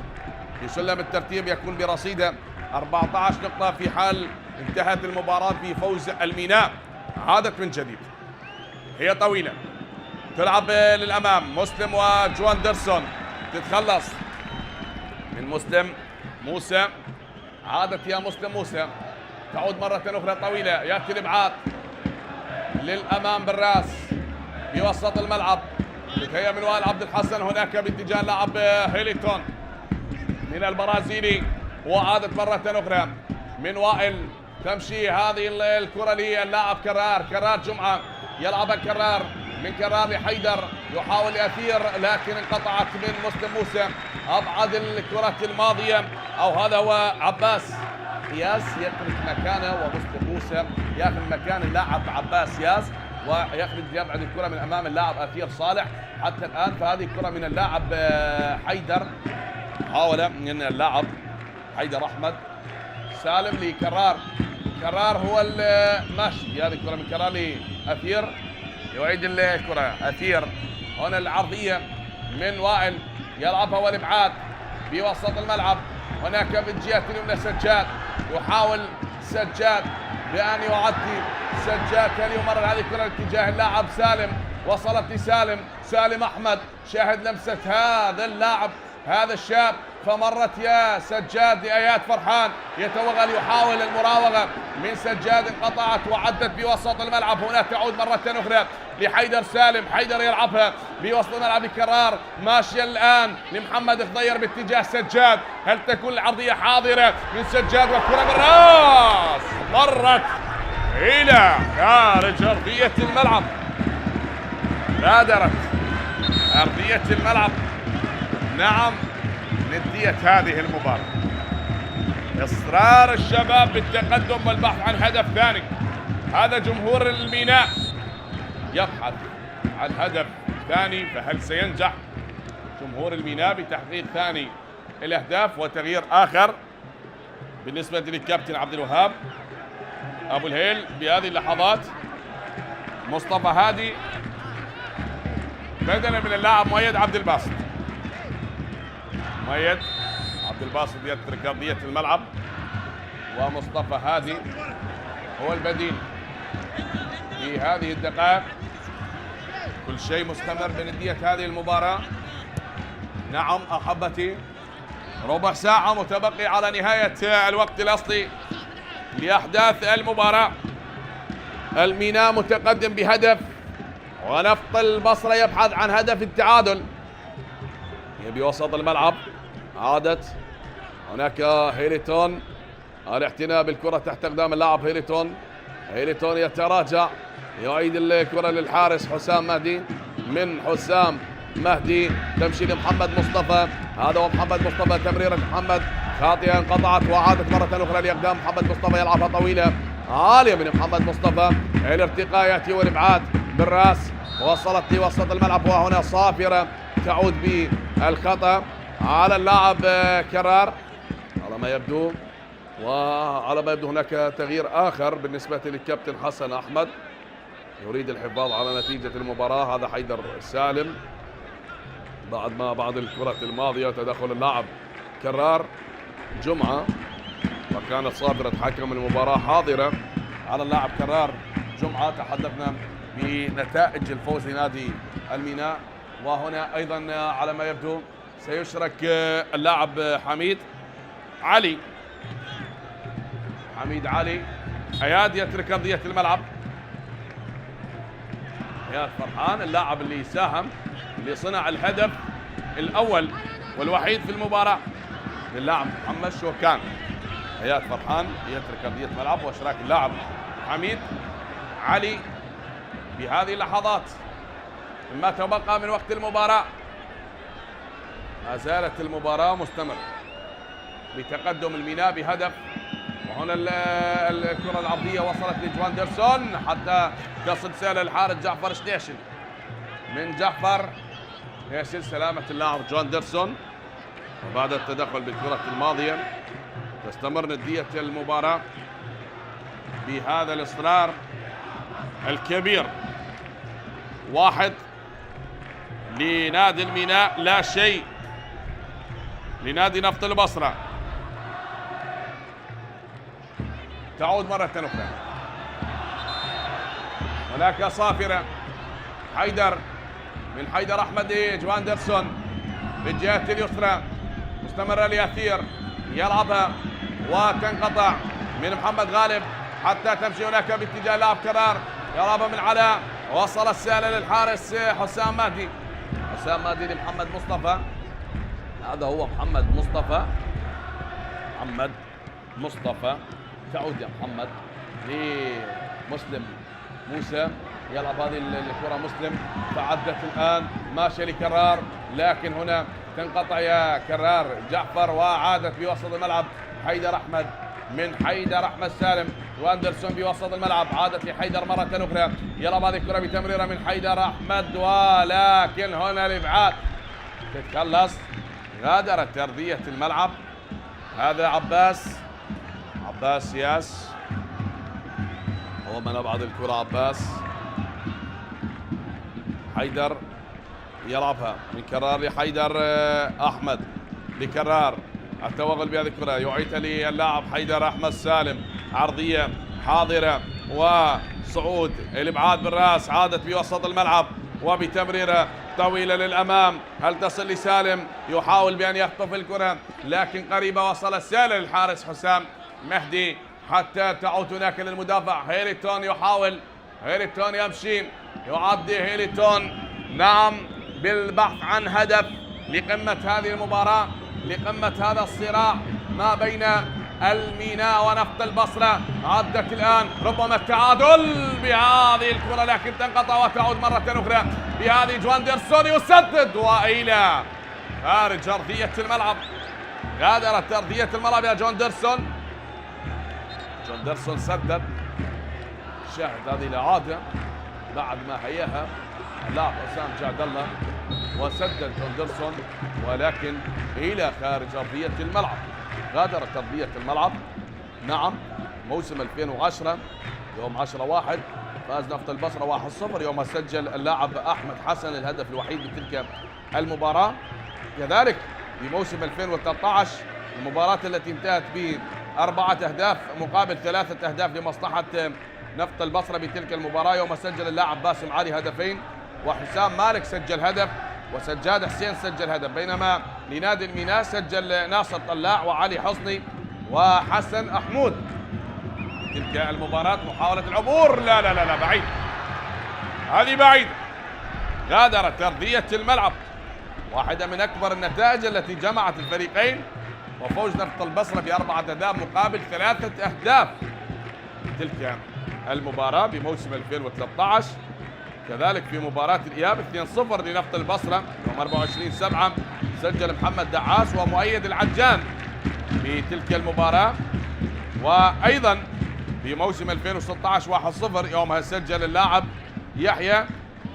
في سلم الترتيب، يكون برصيده 14 نقطة في حال انتهت المباراة بفوز الميناء. عادت من جديد، هي طويلة، تلعب للأمام، مسلم وجوان ديرسون، تتخلص من مسلم موسى، عادت يا مسلم موسى، تعود مرة أخرى طويلة، يأتي الإبعاد للأمام بالراس بوسط الملعب، تتهيأ من وائل عبد الحسن هناك باتجاه لاعب هيليتون من البرازيلي، وعادت مرة أخرى من وائل، تمشي هذه الكرة للاعب كرار جمعة، يلعبها كرار، من كرار لحيدر، يحاول يثير لكن انقطعت من مسلم موسى، أبعد الكرة الماضية، أو هذا هو عباس ياس يخرج مكانه، ومسلم موسى ياخذ مكان اللاعب عباس ياس، ويخرج يبعد الكرة من أمام اللاعب أثير صالح. حتى الآن فهذه الكرة من اللاعب حيدر، محاولة من اللاعب حيدر أحمد سالم لكرار، كرار هو الماشي، هذه الكرة من كرار لأثير، يعيد الكرة أثير، هنا العرضية من وائل، يلعبها والإبعاد بوسط الملعب، هناك من جهة اليمنى سجاد، يحاول سجاد بأن يعدي، سجاد كان يمرر هذه الكرة لاتجاه اللاعب سالم، وصلت لسالم أحمد، شاهد لمسة هذا اللاعب هذا الشاب، فمرت يا سجاد لآيات فرحان، يتوغل يحاول المراوغة من سجاد، انقطعت وعدت بوسط الملعب، هنا تعود مرة أخرى لحيدر سالم، حيدر يلعبها بوسط الملعب لكرار، ماشية الآن لمحمد خضير باتجاه سجاد، هل تكون العرضية حاضرة من سجاد، والكرة بالراس مرت إلى خارج أرضية الملعب، بادرت أرضية الملعب. نعم، ندية هذه المباراة، إصرار الشباب بالتقدم والبحث عن هدف ثاني. هذا جمهور الميناء يبحث عن هدف ثاني، فهل سينجح جمهور الميناء بتحقيق ثاني الأهداف وتغيير آخر بالنسبة للكابتن عبد الوهاب أبو الهيل بهذه اللحظات؟ مصطفى هادي بدلا من اللاعب مؤيد عبد الباسط، مؤيد عبد الباسط يترك أرضية الملعب، ومصطفى هادي هو البديل في هذه الدقائق. كل شيء مستمر بندية هذه المباراة. نعم أحبتي، ربع ساعة متبقي على نهاية الوقت الأصلي لأحداث المباراة. الميناء متقدم بهدف، ونفط البصرة يبحث عن هدف التعادل. يبي وسط الملعب، عادت هناك هيليتون، الاعتناء بالكرة تحت أقدام اللاعب هيليتون. هيليتون يتراجع، يعيد الكرة للحارس حسام مهدي. من حسام مهدي تمشي لمحمد مصطفى، هذا هو محمد مصطفى. تمريرة محمد خاطئة انقطعت، وعادت مرة أخرى لأقدام محمد مصطفى، يلعبها طويلة عالية من محمد مصطفى. الارتقاء يأتي والإبعاد بالراس، وصلت لوسط الملعب، وهنا صافرة تعود بالخطأ على اللاعب كرار على ما يبدو. وعلى ما يبدو هناك تغيير آخر بالنسبة للكابتن حسن أحمد، يريد الحفاظ على نتيجة المباراة. هذا حيدر سالم بعد الكرة الماضية تدخل اللاعب كرار جمعة، وكانت صادرة حكم المباراة حاضرة على اللاعب كرار جمعة. تحدثنا بنتائج الفوز لنادي الميناء، وهنا أيضا على ما يبدو سيشرك اللاعب حميد علي. حميد علي اياد يترك ارضيه الملعب. اياد فرحان اللاعب اللي ساهم، اللي صنع الهدف الاول والوحيد في المباراه للاعب محمد شوكان. اياد فرحان يترك ارضيه الملعب، واشراك اللاعب حميد علي بهذه اللحظات مما تبقى من وقت المباراه. ما زالت المباراه مستمره بتقدم الميناء بهدف. وهنا الكرة العرضية وصلت لجواندرسون حتى تصل سالة الحارس جعفر شتيشن. من جعفر يصل سلامة اللاعب جواندرسون، وبعد التدخل بالكرة الماضية تستمر ندية المباراة بهذا الإصرار الكبير. 1 لنادي الميناء، لا شيء لنادي نفط البصرة. تعود مرة أخرى، هناك صافرة حيدر من حيدر أحمد جواندرسون بالجهة اليسرى، مستمرة ليثير يلعبها وتنقطع من محمد غالب حتى تمشي هناك باتجاه لاعب كرار، يلعبها من علاء، وصل السالة للحارس حسام مهدي. حسام مهدي لمحمد مصطفى، هذا هو محمد مصطفى. تعود يا محمد لمسلم موسى، يلعب هذه الكرة مسلم، فعدت الآن ماشية لكرار، لكن هنا تنقطع يا كرار جعفر، وعادت بوسط الملعب حيدر أحمد من حيدر أحمد سالم، واندرسون بوسط الملعب، عادت لحيدر مرة أخرى، يلعب هذه الكرة بتمريرة من حيدر أحمد، ولكن هنا الإبعاد تتخلص. غادرت ترضية الملعب، هذا عباس ياس هو من أبعد الكرة. عباس حيدر يلعبها من كرار لحيدر أحمد، لكرار التوغل بهذه الكرة، يعيدها للاعب حيدر أحمد سالم، عرضية حاضرة وصعود الإبعاد بالرأس، عادت بوسط الملعب وبتمريرة طويلة للأمام، هل تصل لسالم؟ يحاول بأن يخطف الكرة لكن قريبة، وصل السالة للحارس حسام مهدي حتى تعود هناك للمدافع هيليتون، يحاول هيليتون يمشي، يعدي هيليتون نعم بالبحث عن هدف لقمة هذه المباراة، لقمة هذا الصراع ما بين الميناء ونفط البصرة. عدت الآن ربما التعادل بهذه الكرة لكن تنقطع وتعود مرة أخرى بهذه جواندرسون، يسدد وإلى خارج أرضية الملعب. غادرت أرضية الملعب يا جواندرسون. جواندرسون سدد، شاهد هذه الإعادة بعد ما هياها اللاعب حسام جعد الله، وسدد جواندرسون ولكن إلى خارج أرضية الملعب. غادرت أرضية الملعب نعم. موسم 2010 يوم 10/1 فاز نفط البصرة 1-0، يوم سجل اللاعب أحمد حسن الهدف الوحيد بتلك المباراة. كذلك في موسم 2013 المباراة التي انتهت ب4 أهداف مقابل 3 أهداف لمصلحة نفط البصرة بتلك المباراة، يوم سجل اللاعب باسم علي هدفين، وحسام مالك سجل هدف، وسجاد حسين سجل هدف، بينما لنادي الميناء سجل ناصر طلاع وعلي حصني وحسن أحمود. تلك المباراة محاولة العبور، لا لا لا لا، بعيد، هذه بعيد، غادرت أرضية الملعب. واحدة من أكبر النتائج التي جمعت الفريقين، وفوز نفط البصرة ب4 أهداف مقابل 3 أهداف تلك المباراة بموسم 2013. كذلك في مباراة الإياب 2-0 لنفط البصرة يوم 24/7 سجل محمد دعاس ومؤيد العجان في تلك المباراة. وأيضا في موسم 2016 1-0 يومها سجل اللاعب يحيى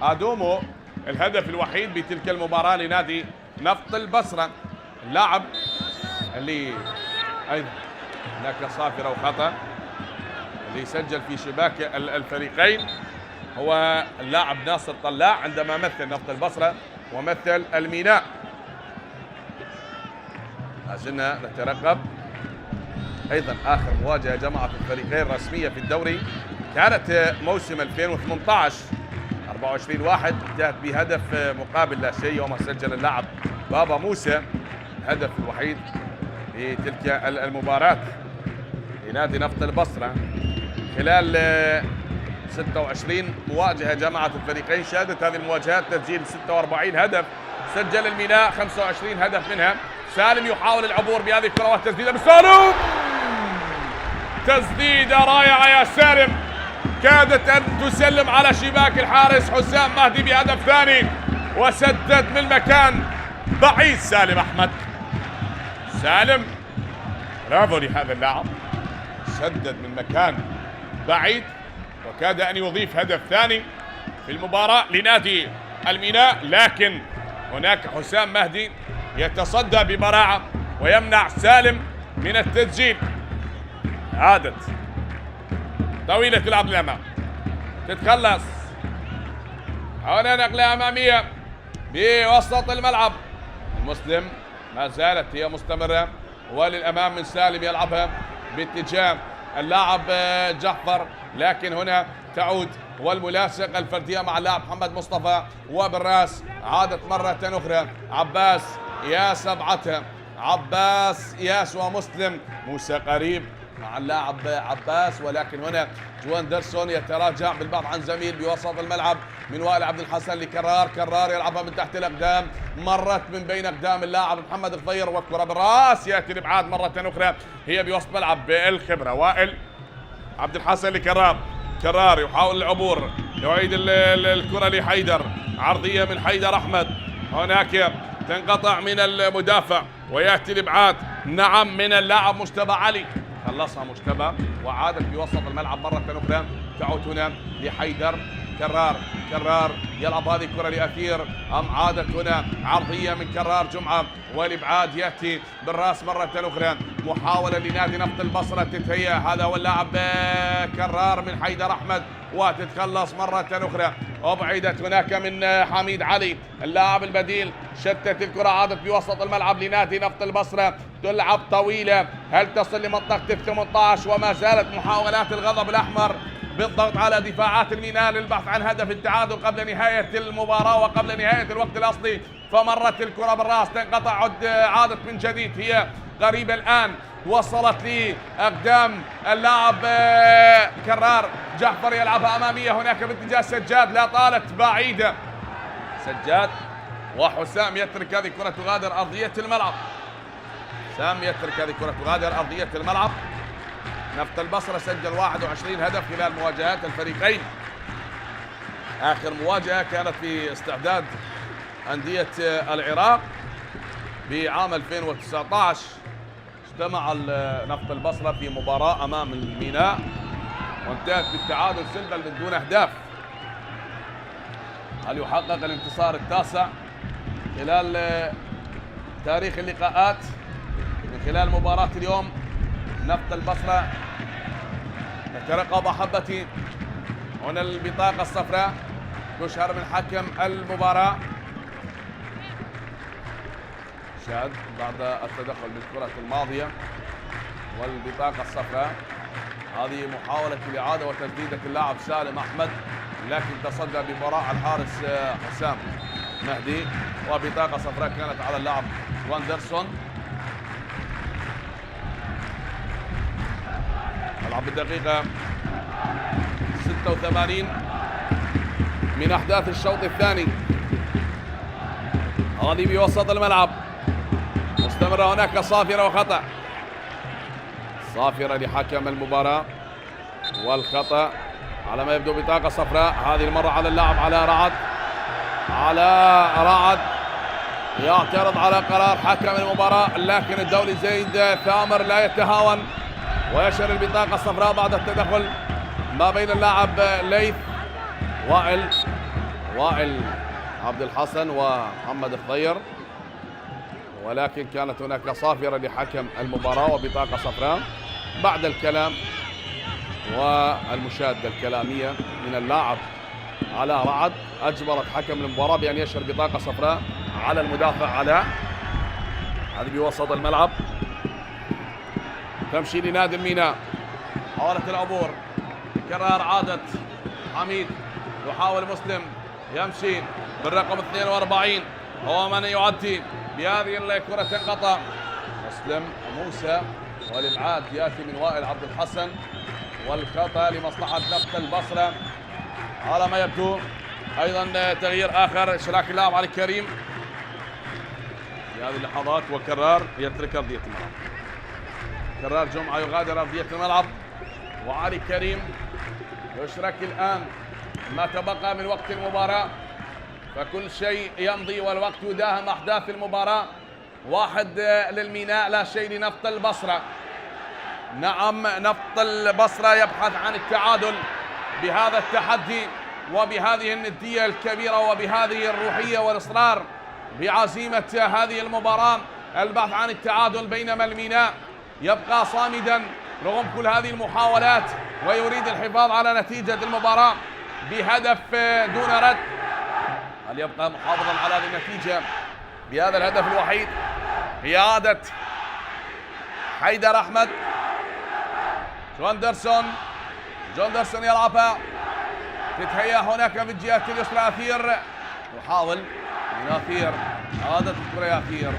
آدومو الهدف الوحيد بتلك المباراة لنادي نفط البصرة. اللاعب اللي أيضا هناك صافرة وخطأ اللي سجل في شباك الفريقين هو اللاعب ناصر طلاع عندما مثل نفط البصرة ومثل الميناء. لازلنا نترقب أيضا آخر مواجهة جمعت الفريقين رسمية في الدوري كانت موسم 2018 24/1 انتهت بهدف مقابل لا شيء يوم سجل اللاعب بابا موسى الهدف الوحيد في تلك المباراة لنادي نفط البصرة. خلال 26 مواجهة جمعت الفريقين شهدت هذه المواجهات تسجيل 46 هدف، سجل الميناء 25 هدف منها. سالم يحاول العبور بهذه الكرة والتسديدة بسالم، تسديدة رائعة يا سالم، كادت أن تسلم على شباك الحارس حسام مهدي بهدف ثاني، وسدد من مكان بعيد سالم أحمد. سالم برافو لهذا اللاعب، سدد من مكان بعيد وكاد أن يضيف هدف ثاني في المباراة لنادي الميناء، لكن هناك حسام مهدي يتصدى ببراعة ويمنع سالم من التسجيل. عادت طويلة تلعب للأمام، تتخلص، هنا نقلة أمامية بوسط الملعب. المسلم ما زالت هي مستمرة وللأمام من سالم يلعبها باتجاه اللاعب جعفر، لكن هنا تعود والملاصق الفردية مع اللاعب محمد مصطفى وبالراس. عادت مرة أخرى عباس ياس أبعتها، عباس ياس ومسلم، موسى قريب مع اللاعب عباس، ولكن هنا جوان درسون يتراجع بالبعض عن زميل بوسط الملعب من وائل عبد الحسن لكرار، كرار يلعبها من تحت الأقدام، مرت من بين أقدام اللاعب محمد الخضير والكرة بالراس يأتي الإبعاد مرة أخرى هي بوسط ملعب بالخبرة. وائل عبد الحسن لكرار، كرار يحاول العبور، يعيد الكرة لحيدر، عرضية من حيدر أحمد، هناك تنقطع من المدافع ويأتي الإبعاد نعم من اللاعب مجتبى علي، خلصها مجتبى وعادت بوسط الملعب مرة أخرى، تعود هنا لحيدر، كرار يلعب هذه الكرة لأثير، عادت هنا عرضية من كرار جمعة والإبعاد يأتي بالراس مرة أخرى، محاولة لنادي نفط البصرة تتهيأ، هذا هو اللاعب كرار من حيدر أحمد وتتخلص مرة أخرى، أبعدت هناك من حميد علي اللاعب البديل، شتت الكرة، عادت بوسط الملعب لنادي نفط البصرة، تلعب طويلة، هل تصل لمنطقة 18 وما زالت محاولات الغضب الأحمر بالضغط على دفاعات الميناء للبحث عن هدف التعادل قبل نهاية المباراة وقبل نهاية الوقت الأصلي، فمرت الكرة بالراس تنقطع، عادت من جديد هي قريبة الآن، وصلت لأقدام اللاعب كرار، جعفر يلعبها أمامية هناك باتجاه سجاد، لا طالت بعيدة، سجاد وحسام يترك هذه الكرة تغادر أرضية الملعب، حسام يترك هذه الكرة تغادر أرضية الملعب. نفط البصرة سجل 21 هدف خلال مواجهات الفريقين. آخر مواجهة كانت في استعداد أندية العراق بعام 2019، اجتمع نفط البصرة في مباراة أمام الميناء وانتهت بالتعادل سلبا من دون أهداف. هل يحقق الانتصار التاسع خلال تاريخ اللقاءات من خلال مباراة اليوم؟ نفط البصرة نترقب أحبتي، هنا البطاقة الصفراء تشهر من حكم المباراة، شاهد بعد التدخل بالكرة الماضية والبطاقة الصفراء. هذه محاولة الإعادة وتسديدة اللاعب سالم أحمد، لكن تصدى ببراعة الحارس حسام. مهدي، وبطاقة صفراء كانت على اللاعب واندرسون. نلعب بالدقيقة 86 من أحداث الشوط الثاني. هذه بوسط الملعب، مستمرة هناك صافرة وخطأ. صافرة لحكم المباراة، والخطأ على ما يبدو بطاقة صفراء هذه المرة على اللاعب علاء رعد. علاء رعد يعترض على قرار حكم المباراة، لكن الدولي زيد ثامر لا يتهاون ويشر البطاقة الصفراء بعد التدخل ما بين اللاعب ليث وائل عبد الحسن ومحمد الخضير، ولكن كانت هناك صافرة لحكم المباراة وبطاقة صفراء بعد الكلام والمشادة الكلامية من اللاعب علاء رعد أجبرت حكم المباراة بأن يشر بطاقة صفراء على المدافع علاء. هذه بوسط الملعب، تمشي لنادي الميناء، حاولت العبور، كرر عادة حميد، يحاول مسلم يمشي بالرقم 42 هو من يعدي بهذه الكرة، تنقطع مسلم موسى، والابعاد ياتي من وائل عبد الحسن، والخطأ لمصلحة نفط البصرة على ما يبدو. ايضا تغيير اخر، اشراك اللاعب علي كريم في هذه اللحظات، وكرار يترك ارضية الملعب. كرار جمعة يغادر ارضية الملعب، وعلي كريم يشرك الان ما تبقى من وقت المباراة، فكل شيء يمضي والوقت يداهم احداث المباراة. 1 للميناء لا شيء لنفط البصرة. نعم، نفط البصرة يبحث عن التعادل بهذا التحدي وبهذه الندية الكبيرة وبهذه الروحية والإصرار بعزيمة هذه المباراة، البحث عن التعادل، بينما الميناء يبقى صامدا رغم كل هذه المحاولات ويريد الحفاظ على نتيجة المباراة بهدف دون رد. هل يبقى محافظا على هذه النتيجة بهذا الهدف الوحيد؟ هي عادة حيدر أحمد، جوندرسون يلعبها، تتهيأ هناك في الجهة اليسرى أثير، يحاول من أثير عادة الكرة أثير،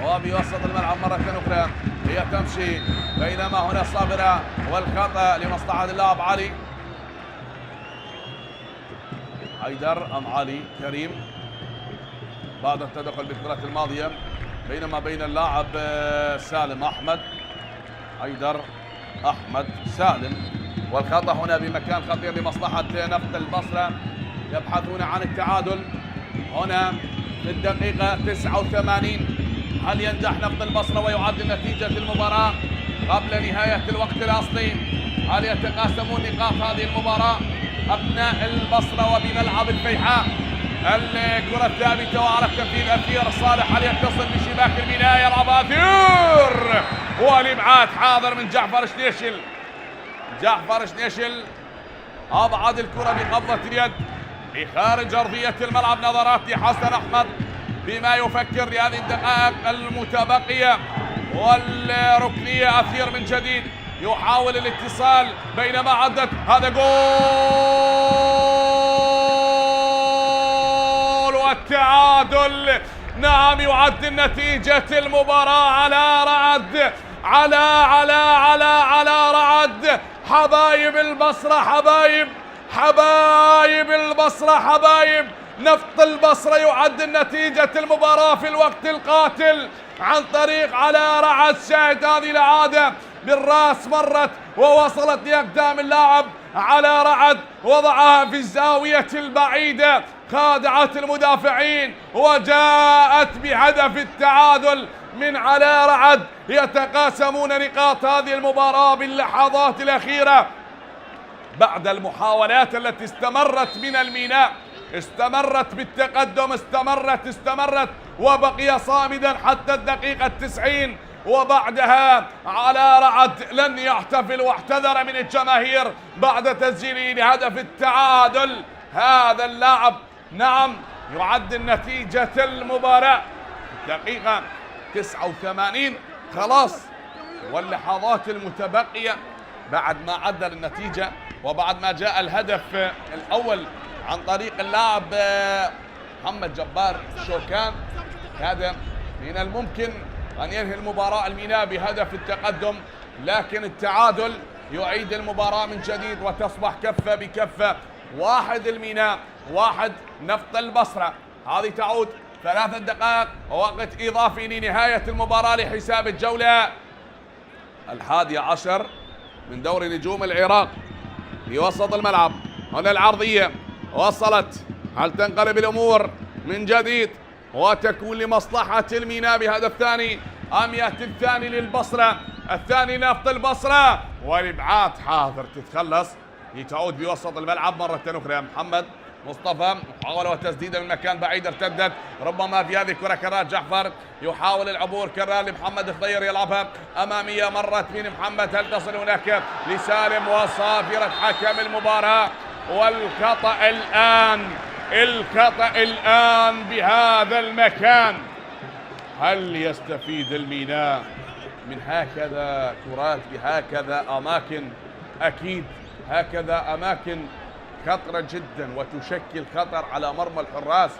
وبوسط الملعب مرة أخرى هي تمشي، بينما هنا صابرة، والخطأ لمصلحة اللاعب علي حيدر أم علي كريم بعد التدخل بالكرة الماضية، بينما بين اللاعب سالم أحمد، حيدر أحمد سالم، والخطأ هنا بمكان خطير لمصلحة نفط البصرة، يبحثون عن التعادل هنا في الدقيقة 89. هل ينجح نفط البصرة ويعدل نتيجة المباراة قبل نهاية الوقت الأصلي؟ هل يتقاسمون نقاط هذه المباراة أبناء البصرة وبملعب الفيحاء؟ الكرة الثابتة وعلى التنفيذ أثير صالح، هل يتصل بشباك الميناء؟ يلعب أثير، والإبعاد حاضر من جعفر شنيشل أبعد الكرة بقبضة اليد لخارج أرضية الملعب. نظرات لحسن أحمد بما يفكر لهذه الدقائق المتبقية، والركنية أثير من جديد يحاول الاتصال، بينما عدت هذا جول والتعادل. نعم، يعدل نتيجة المباراة على رعد، على رعد. حبايب البصرة، حبايب البصرة، حبايب نفط البصرة يعدل نتيجة المباراة في الوقت القاتل عن طريق على رعد. شاهد هذه العادة بالراس، مرت ووصلت لأقدام اللاعب على رعد، وضعها في الزاوية البعيدة، خادعت المدافعين وجاءت بهدف التعادل من على رعد. يتقاسمون نقاط هذه المباراة باللحظات الأخيرة بعد المحاولات التي استمرت من الميناء، استمرت بالتقدم، استمرت وبقي صامدا حتى الدقيقة 90، وبعدها على رعد لن يحتفل واعتذر من الجماهير بعد تسجيله لهدف التعادل. هذا اللاعب نعم يعدل نتيجة المباراة دقيقة 89 خلاص، واللحظات المتبقية بعد ما عدل النتيجة وبعد ما جاء الهدف الأول عن طريق اللاعب محمد جبار شوكان. هذا من الممكن أن ينهي المباراة الميناء بهدف التقدم، لكن التعادل يعيد المباراة من جديد وتصبح كفة بكفة. 1 الميناء 1 نفط البصرة. هذه تعود 3 دقائق ووقت إضافي لنهاية المباراة لحساب الجولة 11 من دوري نجوم العراق. في وسط الملعب هنا العرضية وصلت، هل تنقلب الأمور من جديد وتكون لمصلحة الميناء بهدف ثاني أم يأتي الثاني للبصرة؟ الثاني نفط البصرة والإبعاد حاضر تتخلص. لتعود بوسط الملعب مرة أخرى محمد مصطفى، محاولة وتسديدة من مكان بعيد ارتدت، ربما في هذه الكرة كرار جعفر يحاول العبور كرار لمحمد الخضير يلعبها أمامية، مرت من محمد، هل تصل هناك لسالم وصافرة حكم المباراة. والخطأ الآن بهذا المكان. هل يستفيد الميناء من هكذا كرات بهكذا أماكن؟ أكيد هكذا أماكن خطرة جدا وتشكل خطر على مرمى الحراس.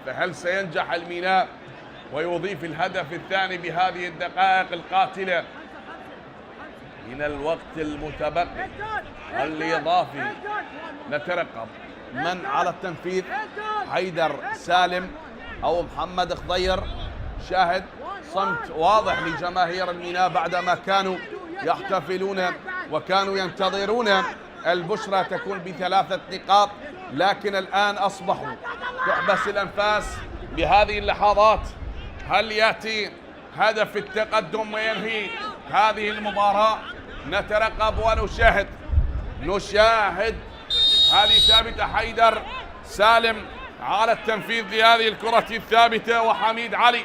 فهل سينجح الميناء ويضيف الهدف الثاني بهذه الدقائق القاتلة من الوقت المتبقي الإضافي؟ نترقب من على التنفيذ، حيدر سالم أو محمد خضير. شاهد صمت واضح لجماهير الميناء بعدما كانوا يحتفلون وكانوا ينتظرون البشرى تكون ب3 نقاط، لكن الآن أصبحوا تحبس الأنفاس بهذه اللحظات. هل يأتي هدف التقدم وينهي هذه المباراة؟ نترقب ونشاهد. هذه ثابتة، حيدر سالم على التنفيذ لهذه الكرة الثابتة، وحميد علي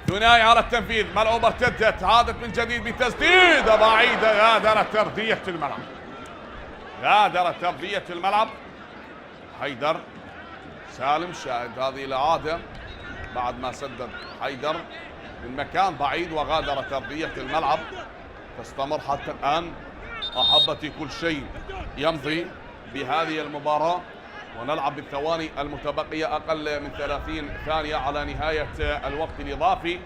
ثنائي على التنفيذ. ملعوبة ارتدت، عادت من جديد بتسديدة بعيدة، غادرت ترضية الملعب. حيدر سالم شاهد هذه الإعادة بعد ما سدد حيدر من مكان بعيد وغادر ترضية الملعب. تستمر حتى الآن. أحبتي كل شيء يمضي بهذه المباراة ونلعب بالثواني المتبقية، أقل من 30 ثانية على نهاية الوقت الإضافي،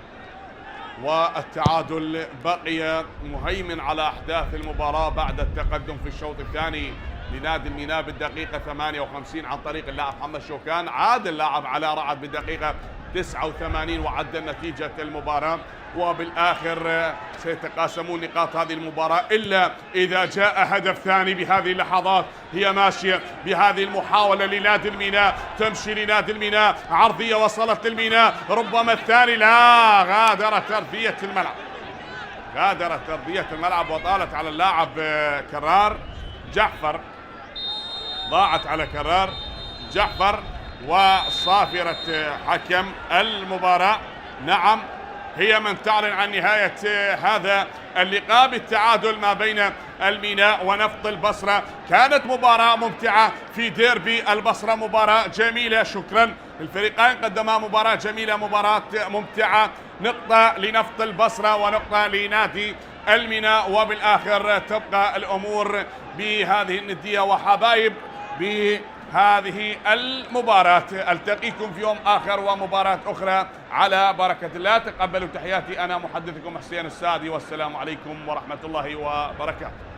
والتعادل بقي مهيمن على أحداث المباراة بعد التقدم في الشوط الثاني لنادي الميناء بالدقيقة 58 عن طريق اللاعب محمد شوكان. عاد اللاعب علاء رعد بالدقيقة 89 وعدل نتيجة المباراة. وبالآخر سيتقاسمون نقاط هذه المباراة إلا إذا جاء هدف ثاني. بهذه اللحظات هي ماشية بهذه المحاولة لنادي الميناء، تمشي لنادي الميناء، عرضية وصلت للميناء، ربما الثاني، لا، غادرت تربية الملعب وطالت على اللاعب كرار جعفر، ضاعت على كرار جعفر وصافرة حكم المباراة. نعم، هي من تعلن عن نهاية هذا اللقاء بالتعادل ما بين الميناء ونفط البصرة. كانت مباراة ممتعة في ديربي البصرة، مباراة جميلة. شكرا الفريقين قدما مباراة جميلة، مباراة ممتعة. نقطة لنفط البصرة ونقطة لنادي الميناء، وبالآخر تبقى الأمور بهذه الندية وحبايب بهذه المباراة. ألتقيكم في يوم آخر ومباراة أخرى على بركة الله. تقبلوا تحياتي، أنا محدثكم حسين السادي، والسلام عليكم ورحمة الله وبركاته.